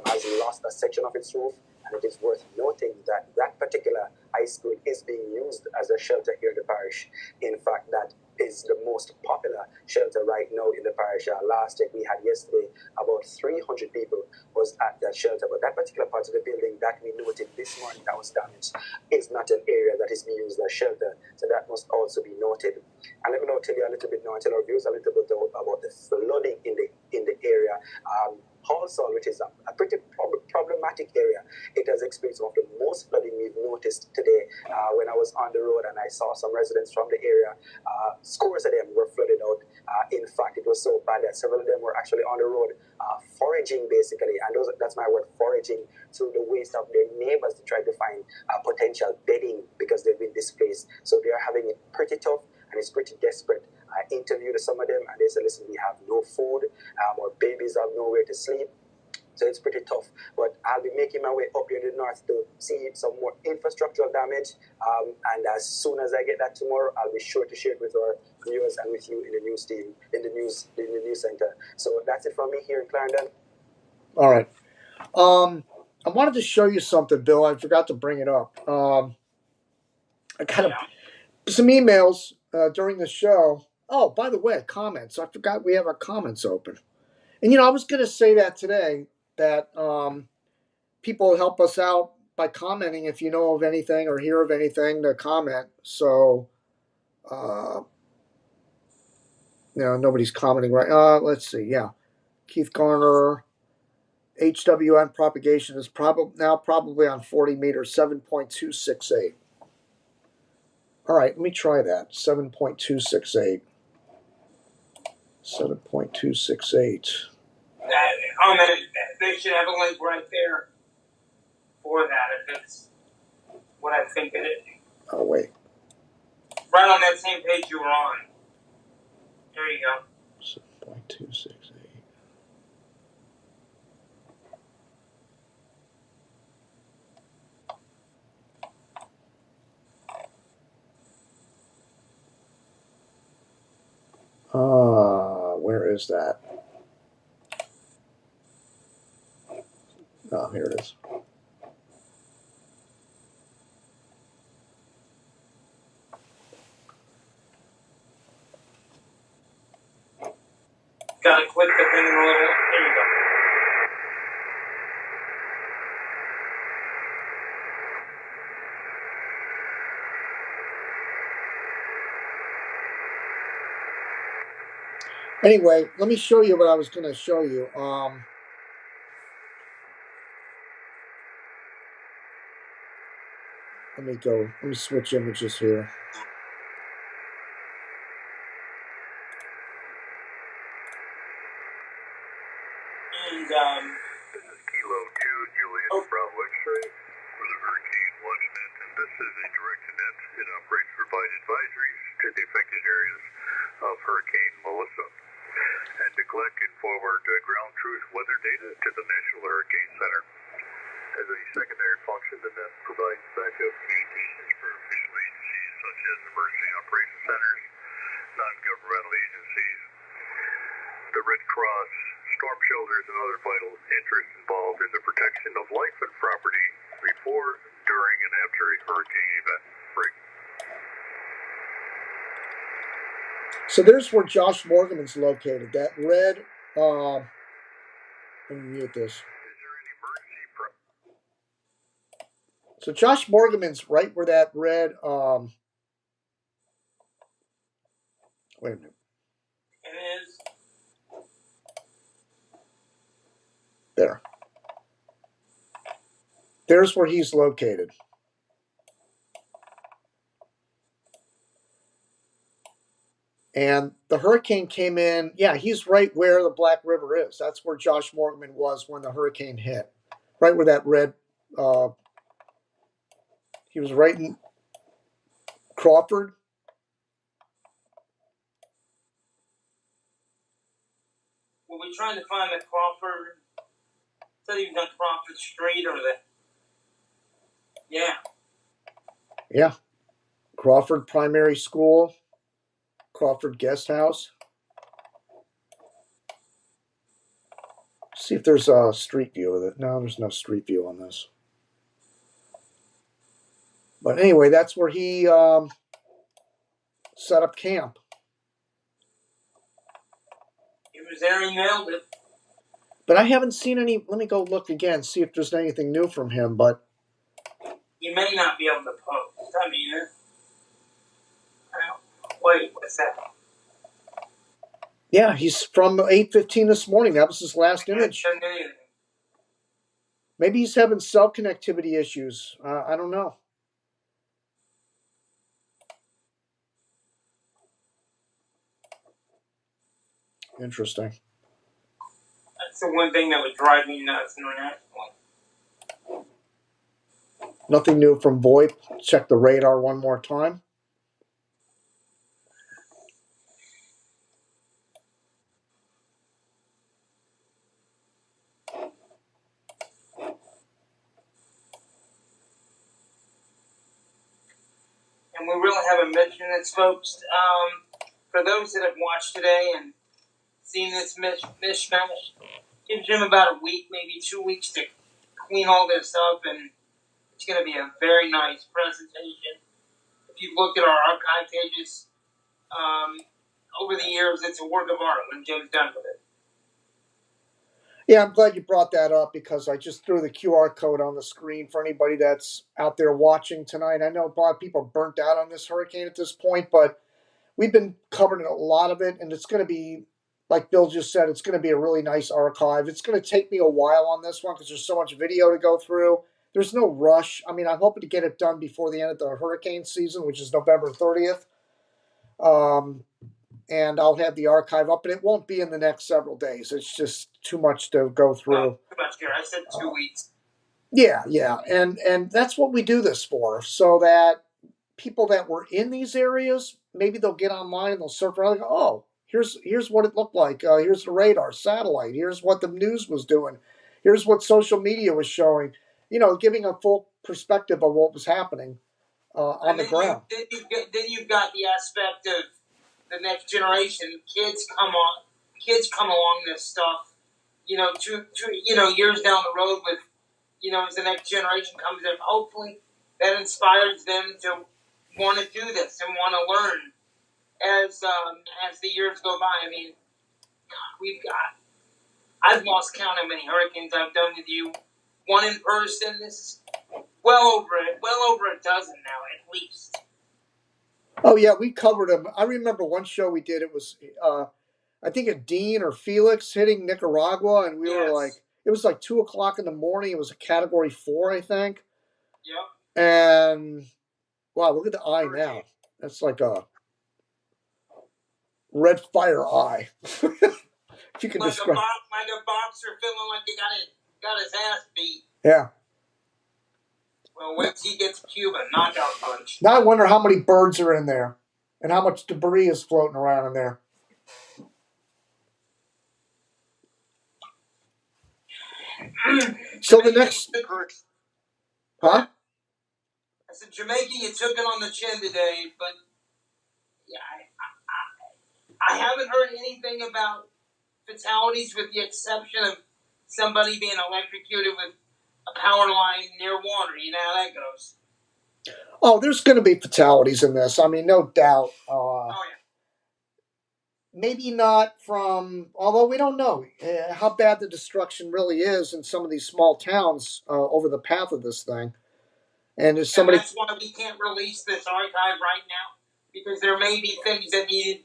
has lost a section of its roof. And it is worth noting that that particular high school is being used as a shelter here in the parish. In fact, that is the most popular shelter right now in the parish. Last check we had yesterday, about 300 people was at that shelter. But that particular part of the building that we noted this morning that was damaged is not an area that is being used as shelter. So that must also be noted. And let me now tell you a little bit now, tell our viewers a little bit about the flooding in the area. Halsall, which is a pretty problematic area, it has experienced some of the most flooding we've noticed today. When I was on the road and I saw some residents from the area, scores of them were flooded out. In fact, it was so bad that several of them were actually on the road foraging, basically, and that's my word, foraging through the waste of their neighbors to try to find potential bedding because they've been displaced. So they are having it pretty tough and it's pretty desperate. I interviewed some of them and they said, listen, we have no food, our babies have nowhere to sleep. So it's pretty tough. But I'll be making my way up here in the north to see some more infrastructural damage. And as soon as I get that tomorrow, I'll be sure to share it with our viewers and with you in the news team, in the news center. So that's it from me here in Clarendon. All right. I wanted to show you something, Bill. I forgot to bring it up. I got some emails during the show. Oh, by the way, comments. I forgot we have our comments open. And, I was going to say that today, that people help us out by commenting if you know of anything or hear of anything to comment. So, nobody's commenting right. Let's see. Yeah. Keith Garner, HWN propagation is probably on 40 meters, 7.268. All right, let me try that. 7.268. 7.268. They should have a link right there for that if it's what I think it is. Oh, wait. Right on that same page you were on. There you go. 7.268. Where is that? Oh, here it is. Gotta click the thing in the little. There you go. Anyway, let me show you what I was going to show you. Let me switch images here. And, this is Kilo 2, Juliet Bravo X-ray for the Hurricane Watch Net, and this is a direct net. It operates to provide advisories to the affected areas of Hurricane Melissa, and to collect and forward ground truth weather data to the National Hurricane Center. As a secondary function, the net provides backup communications for official agencies such as emergency operations centers, non-governmental agencies, the Red Cross, storm shelters, and other vital interests involved in the protection of life and property before, during, and after a hurricane event. So there's where Josh Morgan's located. That red. Let me mute this. So Josh Morgan's right where that red. Wait a minute. it is. There. There's where he's located. And the hurricane came in. Yeah, he's right where the Black River is. That's where Josh Morgan was when the hurricane hit. Right where that red. He was right in Crawford. Well, we're trying to find the Crawford. Said he was on Crawford Street or the. Yeah. Yeah. Crawford Primary School. Crawford Guest House. See if there's a street view of it. No, there's no street view on this. But anyway, that's where he set up camp. He was there and nailed it. But I haven't seen any. Let me go look again, see if there's anything new from him. But you may not be able to post. I mean, wait, what's that? Yeah, he's from 8:15 this morning. That was his last image. Maybe he's having cell connectivity issues. I don't know. Interesting. That's the one thing that would drive me nuts internationally. Nothing new from VoIP. Check the radar one more time. And we really haven't mentioned this, folks. For those that have watched today and seen this mishmash, gives him about a week, maybe 2 weeks to clean all this up, and it's going to be a very nice presentation. If you've looked at our archive pages over the years, it's a work of art when Jim's done with it. Yeah, I'm glad you brought that up because I just threw the QR code on the screen for anybody that's out there watching tonight. I know a lot of people are burnt out on this hurricane at this point, but we've been covering a lot of it, and it's going to be, like Bill just said, it's going to be a really nice archive. It's going to take me a while on this one because there's so much video to go through. There's no rush. I mean, I'm hoping to get it done before the end of the hurricane season, which is November 30th. And I'll have the archive up, and it won't be in the next several days. It's just too much to go through. Too much here. I said 2 weeks. Yeah, and that's what we do this for, so that people that were in these areas, maybe they'll get online and they'll surf around and go, oh, here's what it looked like. Here's the radar, satellite. Here's what the news was doing. Here's what social media was showing. You know, giving a full perspective of what was happening on the ground. Then you've got the aspect of the next generation. Kids come along this stuff. You know, years down the road with, as the next generation comes in, hopefully that inspires them to want to do this and want to learn as the years go by. I mean, I've lost count how many hurricanes I've done with you. One in person. This is well over a dozen now, at least. Oh yeah, we covered them. I remember one show we did. It was, I think, a Dean or Felix hitting Nicaragua, and we were like, it was like 2:00 in the morning. It was a Category 4, I think. Yep. And wow, look at the eye now. That's like a red fire eye. If you could describe. Like a boxer feeling like he got his ass beat. Yeah. Well, wait till he gets Cuba, knockout punch. Now I wonder how many birds are in there, and how much debris is floating around in there. So the next, huh? I said, Jamaica, you took it on the chin today, but yeah, I haven't heard anything about fatalities with the exception of somebody being electrocuted with a power line near water. You know how that goes. Oh, there's going to be fatalities in this. I mean, no doubt. Oh, yeah. Maybe not from, although we don't know how bad the destruction really is in some of these small towns over the path of this thing. And there's somebody. And that's why we can't release this archive right now, because there may be things that you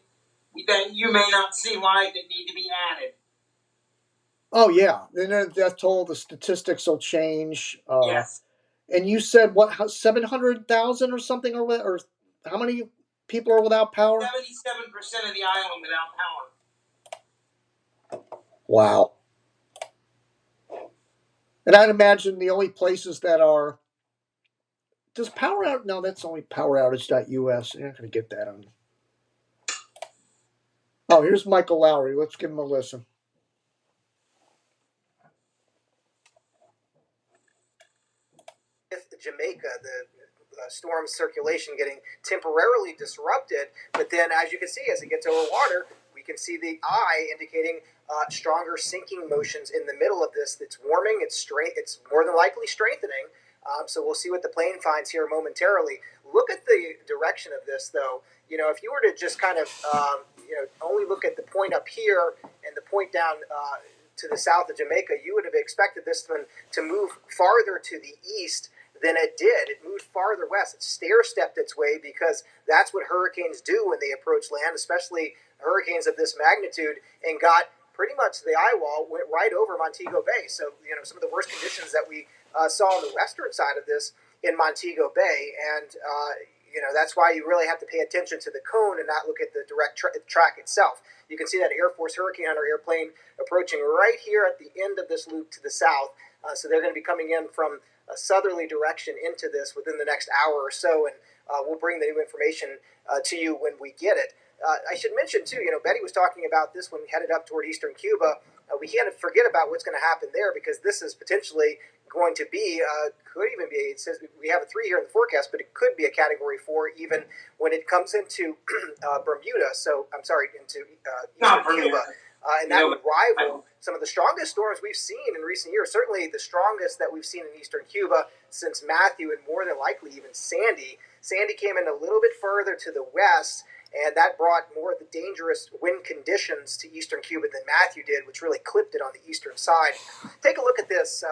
may not see live that need to be added. Oh yeah, then that's told the statistics will change. Yes. And you said what? 700,000 or something, or how many people are without power? 77% of the island without power. Wow. And I'd imagine the only places that are... Does power out? No, that's only poweroutage.us. You're not going to get that on. Oh, here's Michael Lowry. Let's give him a listen. With Jamaica, the storm circulation getting temporarily disrupted, but then as you can see, as it gets over water, we can see the eye indicating stronger sinking motions in the middle of this. It's warming, it's more than likely strengthening. So we'll see what the plane finds here momentarily. Look at the direction of this, though. You know, if you were to just kind of, only look at the point up here and the point down to the south of Jamaica, you would have expected this one to move farther to the east than it did. It moved farther west. It stair-stepped its way because that's what hurricanes do when they approach land, especially hurricanes of this magnitude, and got pretty much the eye wall, went right over Montego Bay. So, some of the worst conditions that we saw on the western side of this in Montego Bay. And, that's why you really have to pay attention to the cone and not look at the direct track itself. You can see that Air Force Hurricane Hunter airplane approaching right here at the end of this loop to the south. So they're going to be coming in from a southerly direction into this within the next hour or so, and we'll bring the new information to you when we get it. I should mention, too, Betty was talking about this when we headed up toward eastern Cuba. We can't forget about what's going to happen there because this is potentially going to be, could even be, it says we have a 3 here in the forecast, but it could be a Category 4 even when it comes into Bermuda, into eastern Cuba. And that would rival some of the strongest storms we've seen in recent years, certainly the strongest that we've seen in eastern Cuba since Matthew and more than likely even Sandy. Sandy came in a little bit further to the west, and that brought more of the dangerous wind conditions to eastern Cuba than Matthew did, which really clipped it on the eastern side. Take a look at this,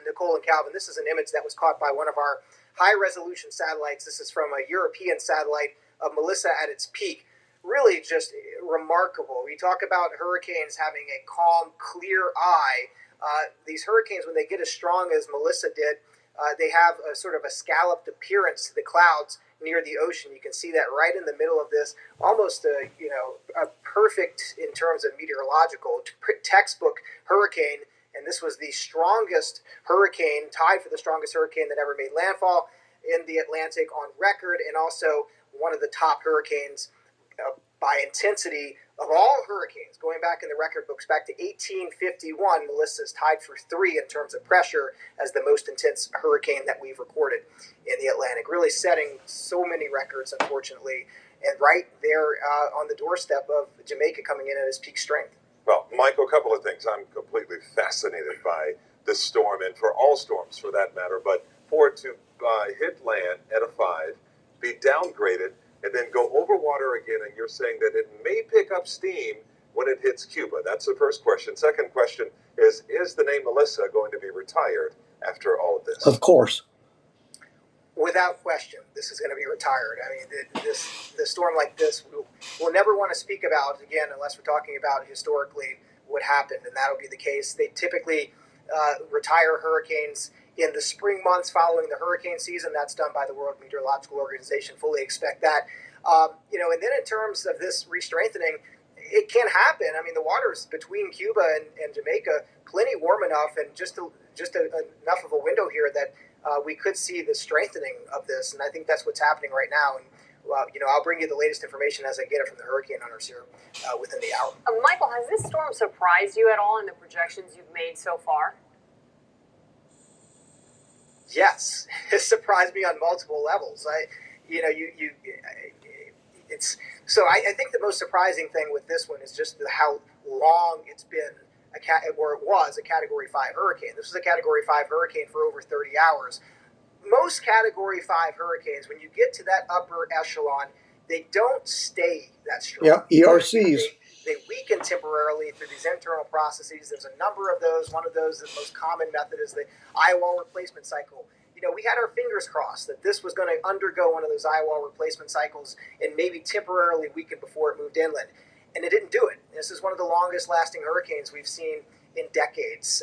Nicole and Calvin. This is an image that was caught by one of our high-resolution satellites. This is from a European satellite of Melissa at its peak. Really just remarkable. We talk about hurricanes having a calm, clear eye. These hurricanes, when they get as strong as Melissa did, they have a sort of a scalloped appearance to the clouds near the ocean. You can see that right in the middle of this, almost a perfect in terms of meteorological textbook hurricane. And this was the strongest hurricane, tied for the strongest hurricane that ever made landfall in the Atlantic on record, and also one of the top hurricanes by intensity of all hurricanes, going back in the record books back to 1851. Melissa's tied for 3 in terms of pressure as the most intense hurricane that we've recorded in the Atlantic, really setting so many records, unfortunately, and right there on the doorstep of Jamaica coming in at its peak strength. Well, Michael, a couple of things. I'm completely fascinated by this storm, and for all storms for that matter, but for it to hit land at a 5, be downgraded, and then go over water again, and you're saying that it may pick up steam when it hits Cuba. That's the first question. Second question is the name Melissa going to be retired after all of this? Of course. Without question, this is going to be retired. I mean, the storm like this, we'll never want to speak about again unless we're talking about historically what happened, and that'll be the case. They typically retire hurricanes in the spring months following the hurricane season. That's done by the World Meteorological Organization. Fully expect that. And then in terms of this re-strengthening, it can happen. I mean, the waters between Cuba and Jamaica plenty warm enough, and just enough of a window here that we could see the strengthening of this. And I think that's what's happening right now. And I'll bring you the latest information as I get it from the hurricane hunters here within the hour. Michael, has this storm surprised you at all in the projections you've made so far? Yes, it surprised me on multiple levels. I think the most surprising thing with this one is just how long it's been it was a Category 5 hurricane. This was a Category 5 hurricane for over 30 hours. Most Category 5 hurricanes, when you get to that upper echelon, they don't stay that strong. Yeah, ERCs. They weaken temporarily through these internal processes. There's a number of those. One of those, the most common method, is the eye wall replacement cycle. We had our fingers crossed that this was going to undergo one of those eye wall replacement cycles and maybe temporarily weaken before it moved inland. And it didn't do it. This is one of the longest lasting hurricanes we've seen in decades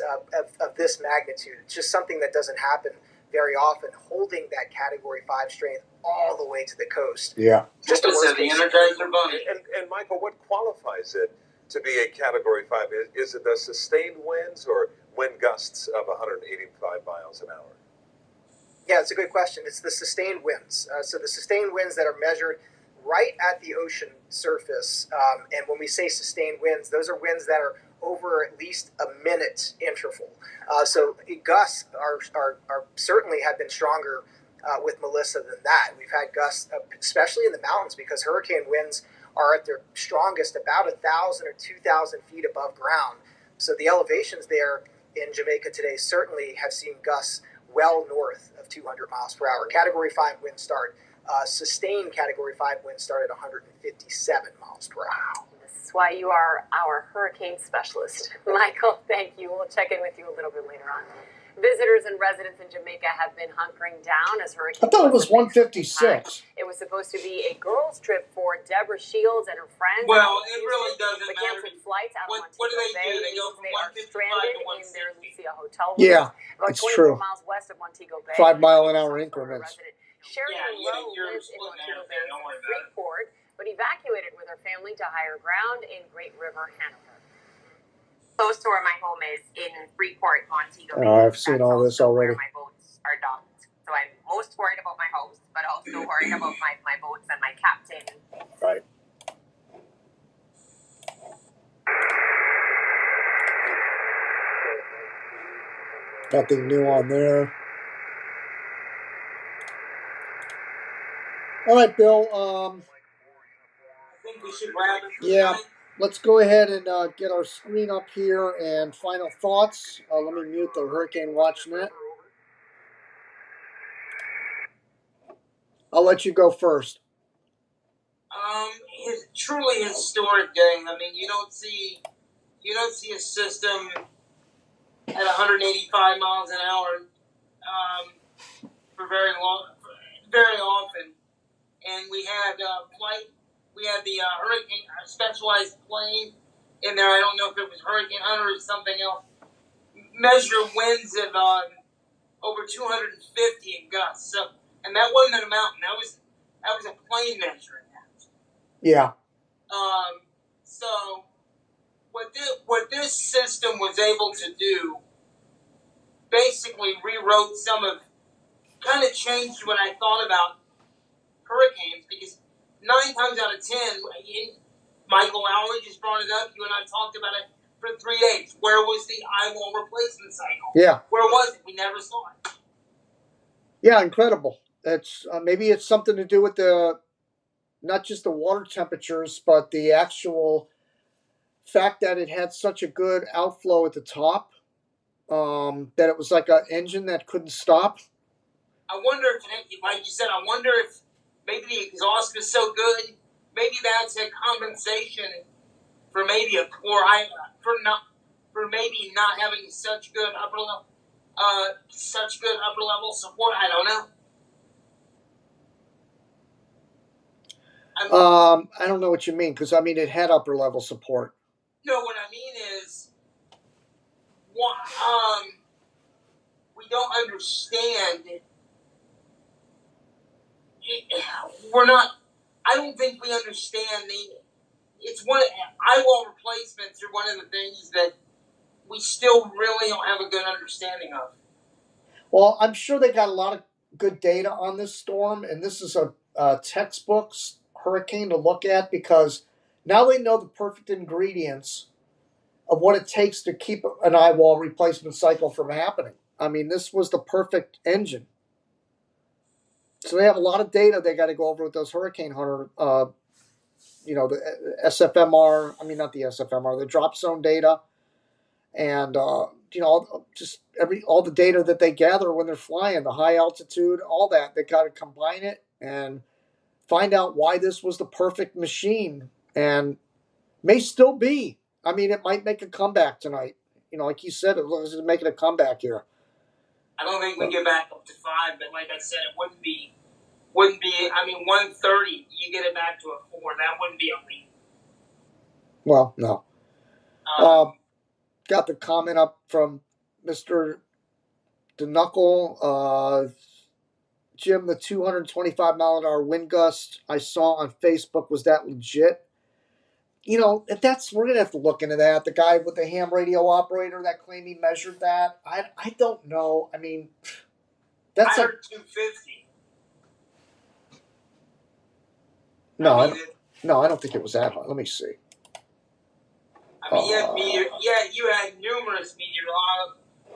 of this magnitude. It's just something that doesn't happen very often, holding that Category 5 strength all the way to the coast. Yeah. Just a worst the case. Energizer Bunny. And Michael, what qualifies it to be a Category 5? Is it the sustained winds or wind gusts of 185 miles an hour? Yeah, it's a good question. It's the sustained winds. So the sustained winds that are measured right at the ocean surface. And when we say sustained winds, those are winds that are over at least a minute interval. So gusts are certainly have been stronger with Melissa than that. We've had gusts, especially in the mountains, because hurricane winds are at their strongest about 1,000 or 2,000 feet above ground. So the elevations there in Jamaica today certainly have seen gusts well north of 200 miles per hour. Category 5 wind start, sustained Category 5 wind start at 157 miles per hour. This is why you are our hurricane specialist. Michael, thank you. We'll check in with you a little bit later on. Visitors and residents in Jamaica have been hunkering down as hurricane. I thought it was 156. It was supposed to be a girls' trip for Deborah Shields and her friends. Well, it really doesn't matter. Canceled flights out of Montego What do they Bay. do? They go from 155 stranded to in their 160. Lucia hotel room. Yeah, about it's 24 true. miles west of Montego Bay. 5 mile an hour increments. Sheridan Rowe lives in Montego Bay's Freeport, but evacuated with her family to higher ground in Great River, Hanover. Close to where my home is in Freeport, Montego Bay. I've seen all this already. Where my boats are docked. So I'm most worried about my house, but also worried about my boats and my captain. Right. Nothing new on there. All right, Bill. I think we should wrap it. Yeah. Let's go ahead and get our screen up here and final thoughts. Let me mute the Hurricane Watch Net. I'll let you go first. Truly historic day. I mean, you don't see a system at 185 miles an hour for very often. And we had we had the hurricane specialized plane in there. I don't know if it was Hurricane Hunter or something else. Measure winds of over 250 in gusts. So, and that wasn't in a mountain. That was a plane measuring that. Yeah. So what this system was able to do basically rewrote kind of changed what I thought about hurricanes, because 9 times out of 10, Michael Lowry just brought it up. You and I talked about it for 3 days. Where was the eyewall replacement cycle? Yeah. Where was it? We never saw it. Yeah, incredible. That's maybe it's something to do with not just the water temperatures, but the actual fact that it had such a good outflow at the top, that it was like an engine that couldn't stop. I wonder if, like you said, I wonder if maybe the exhaust was so good. Maybe that's a compensation for maybe a poor for maybe not having such good upper level support. I don't know. I don't know what you mean, because I mean it had upper level support. No, what I mean is, we don't understand. I don't think we understand eyewall replacements are one of the things that we still really don't have a good understanding of. Well, I'm sure they got a lot of good data on this storm, and this is a textbook hurricane to look at, because now they know the perfect ingredients of what it takes to keep an eyewall replacement cycle from happening. I mean, this was the perfect engine. So they have a lot of data they got to go over with those Hurricane Hunter, the SFMR, not the SFMR, the drop zone data, and, just all the data that they gather when they're flying, the high altitude, all that. They got to combine it and find out why this was the perfect machine, and may still be. It might make a comeback tonight. Like you said, it looks like it's making a comeback here. I don't think we get back up to 5, but like I said, it wouldn't be. 130, you get it back to a 4. That wouldn't be a lead. Well, no. Got the comment up from Mr. DeKnuckle. Jim, the 225-mile-an-hour wind gust I saw on Facebook, was that legit? You know, if we're gonna have to look into that. The guy with the ham radio operator that claimed he measured that. I don't know. I mean, that's I heard 250. No, I don't think it was that high. Let me see. I mean, you had numerous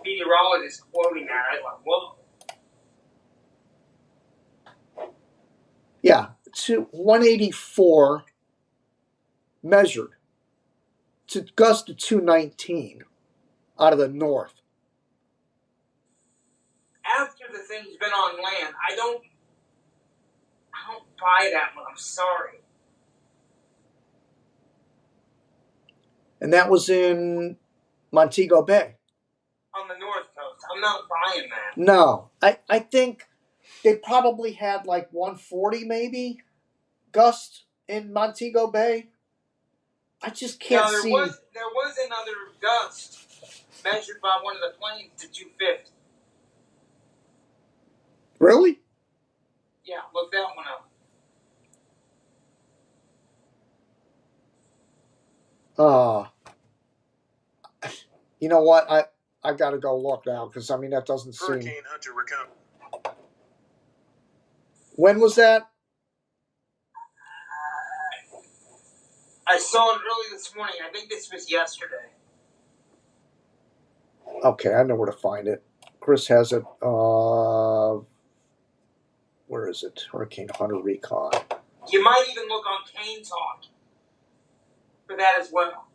meteorologists quoting that. I was like, whoa. Yeah, 184 measured to gust to 219 out of the north. After the thing's been on land, I don't buy that one. I'm sorry. And that was in Montego Bay. On the north coast. I'm not buying that. No, I think they probably had like 140 maybe gust in Montego Bay. I just can't see. There was another gust measured by one of the planes to 250. Really? Yeah, look that one up. You know what? I got to go look now because I mean that doesn't seem. Hurricane Hunter recovered. When was that? I saw it early this morning. I think this was yesterday. Okay, I know where to find it. Chris has it. Where is it? Hurricane Hunter Recon. You might even look on Kane Talk for that as well.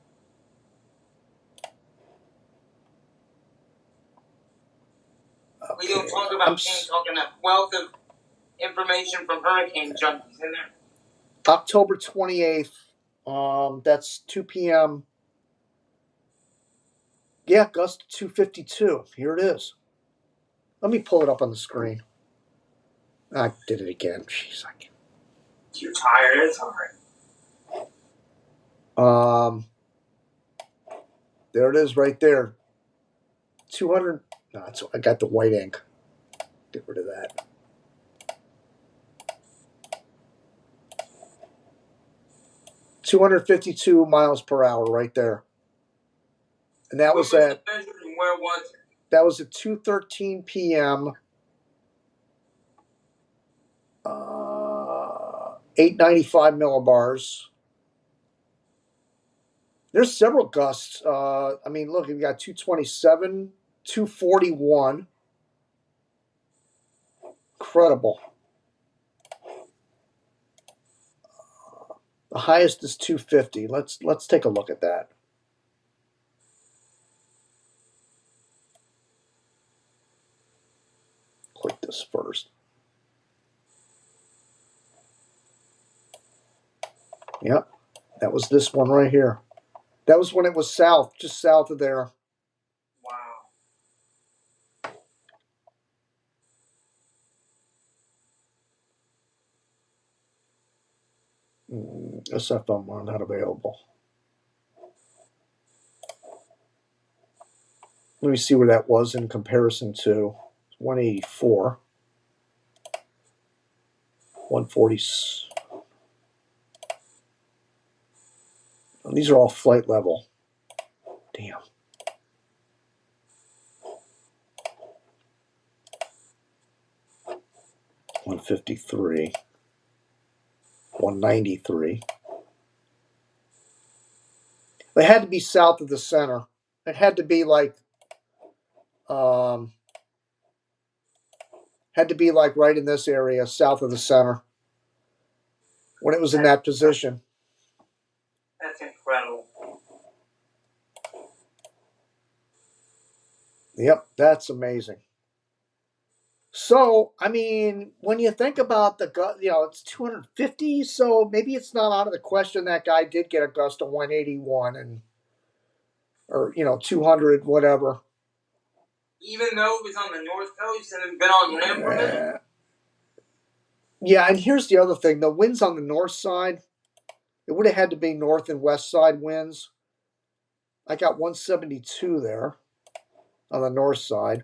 Okay. We don't talk about Kane Talk and a wealth of information from hurricane junkies in there. October 28th. That's 2 p.m. Yeah, gust 252. Here it is. Let me pull it up on the screen. I did it again. Jeez, You're tired. It's all right. There it is right there. 200. No, I got the white ink. Get rid of that. .252 miles per hour right there. And that was at. Where was it? That was at 2:13 p.m. 895 millibars. There's several gusts. I mean, look, you got 227, 241. Incredible. The highest is 250. Let's take a look at that. Click this first. Yep, that was this one right here. That was when it was south, just south of there. Wow. SFM not available. Let me see where that was in comparison to 184. 140. These are all flight level. Damn. .153. 193. It had to be south of the center. It had to be like right in this area, south of the center, when it was in that position. That's incredible. Yep, that's amazing. So, I mean, when you think about it's 250, so maybe it's not out of the question that guy did get a gust of 181 or 200, whatever. Even though it was on the north coast and had been on land for a minute? Yeah, and here's the other thing. The winds on the north side, it would have had to be north and west side winds. I got 172 there on the north side.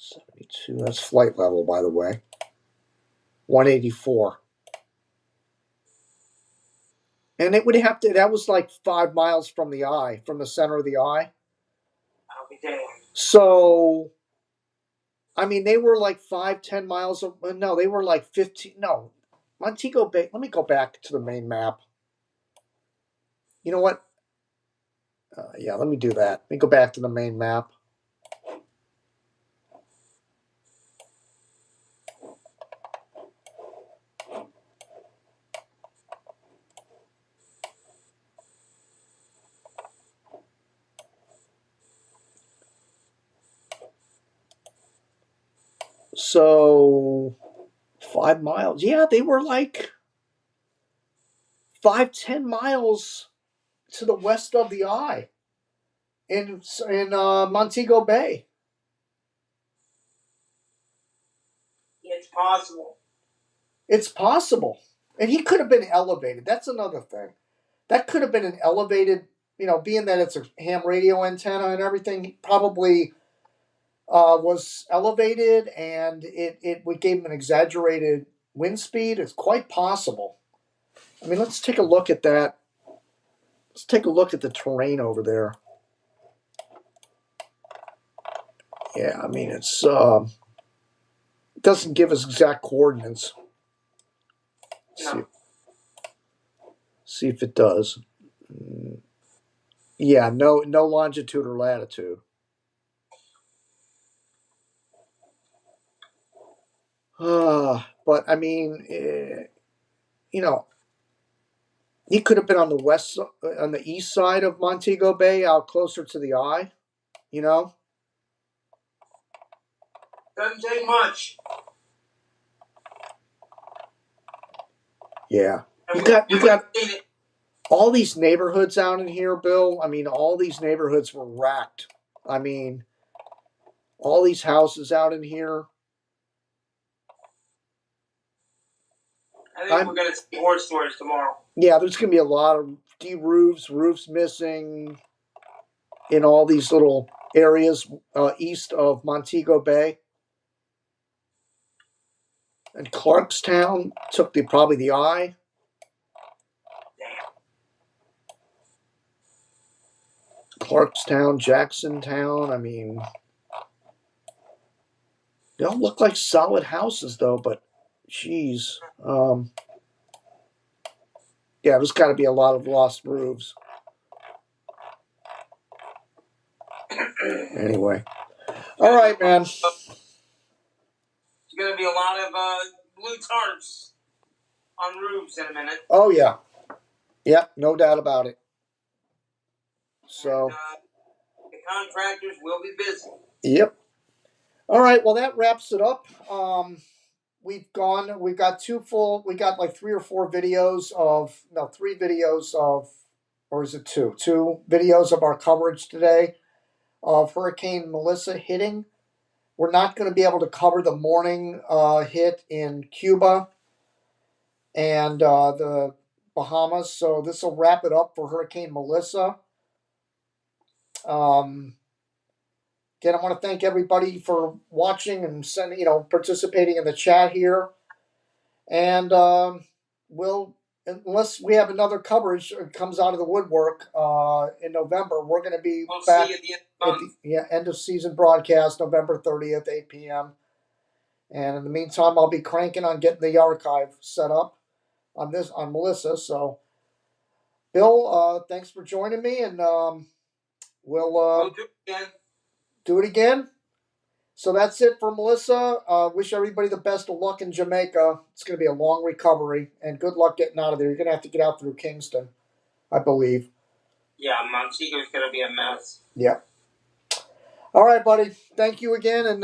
72. That's flight level, by the way. 184. And it would have to, that was like 5 miles from the eye, from the center of the eye. I'll be damned. So, I mean, they were like 5-10 miles. No, they were like 15. No, Montego Bay. Let me go back to the main map. You know what? Yeah, let me do that. Let me go back to the main map. So, 5 miles. Yeah, they were like 5-10 miles to the west of the eye in Montego Bay. It's possible. It's possible. And he could have been elevated. That's another thing. That could have been an elevated, being that it's a ham radio antenna and everything, he probably was elevated and it gave him an exaggerated wind speed. It's quite possible. I mean, let's take a look at that. Let's take a look at the terrain over there. Yeah, I mean, it doesn't give us exact coordinates. No. See if it does. Yeah, no longitude or latitude. But I mean, he could have been on the east side of Montego Bay, out closer to the eye. Doesn't take much. Yeah, you got all these neighborhoods out in here, Bill. I mean, all these neighborhoods were wrecked. I mean, all these houses out in here. I think we're going to see horror stories tomorrow. Yeah, there's going to be a lot of roofs missing in all these little areas east of Montego Bay. And Clarkstown took probably the eye. Clarkstown, Jacksontown. I mean, they all look like solid houses, though. But, geez, yeah, there's got to be a lot of lost roofs. Anyway, all right, man. There's going to be a lot of blue tarps on roofs in a minute. Oh yeah, no doubt about it. So and, the contractors will be busy. Yep. All right. Well, that wraps it up. We've got like 3 or 4 videos of, no, 3 videos of, or is it 2? 2 videos of our coverage today of Hurricane Melissa hitting. We're not going to be able to cover the morning hit in Cuba and the Bahamas. So this will wrap it up for Hurricane Melissa. Again, I want to thank everybody for watching and participating in the chat here. And unless we have another coverage that comes out of the woodwork in November, we're going to be back at the end of season broadcast, November 30th, 8 p.m. And in the meantime, I'll be cranking on getting the archive set up on Melissa. So, Bill, thanks for joining me, and we'll do it again. So that's it for Melissa. Wish everybody the best of luck in Jamaica. It's going to be a long recovery, and good luck getting out of there. You're going to have to get out through Kingston, I believe. Yeah, Montego's going to be a mess. Yeah. All right, buddy. Thank you again, and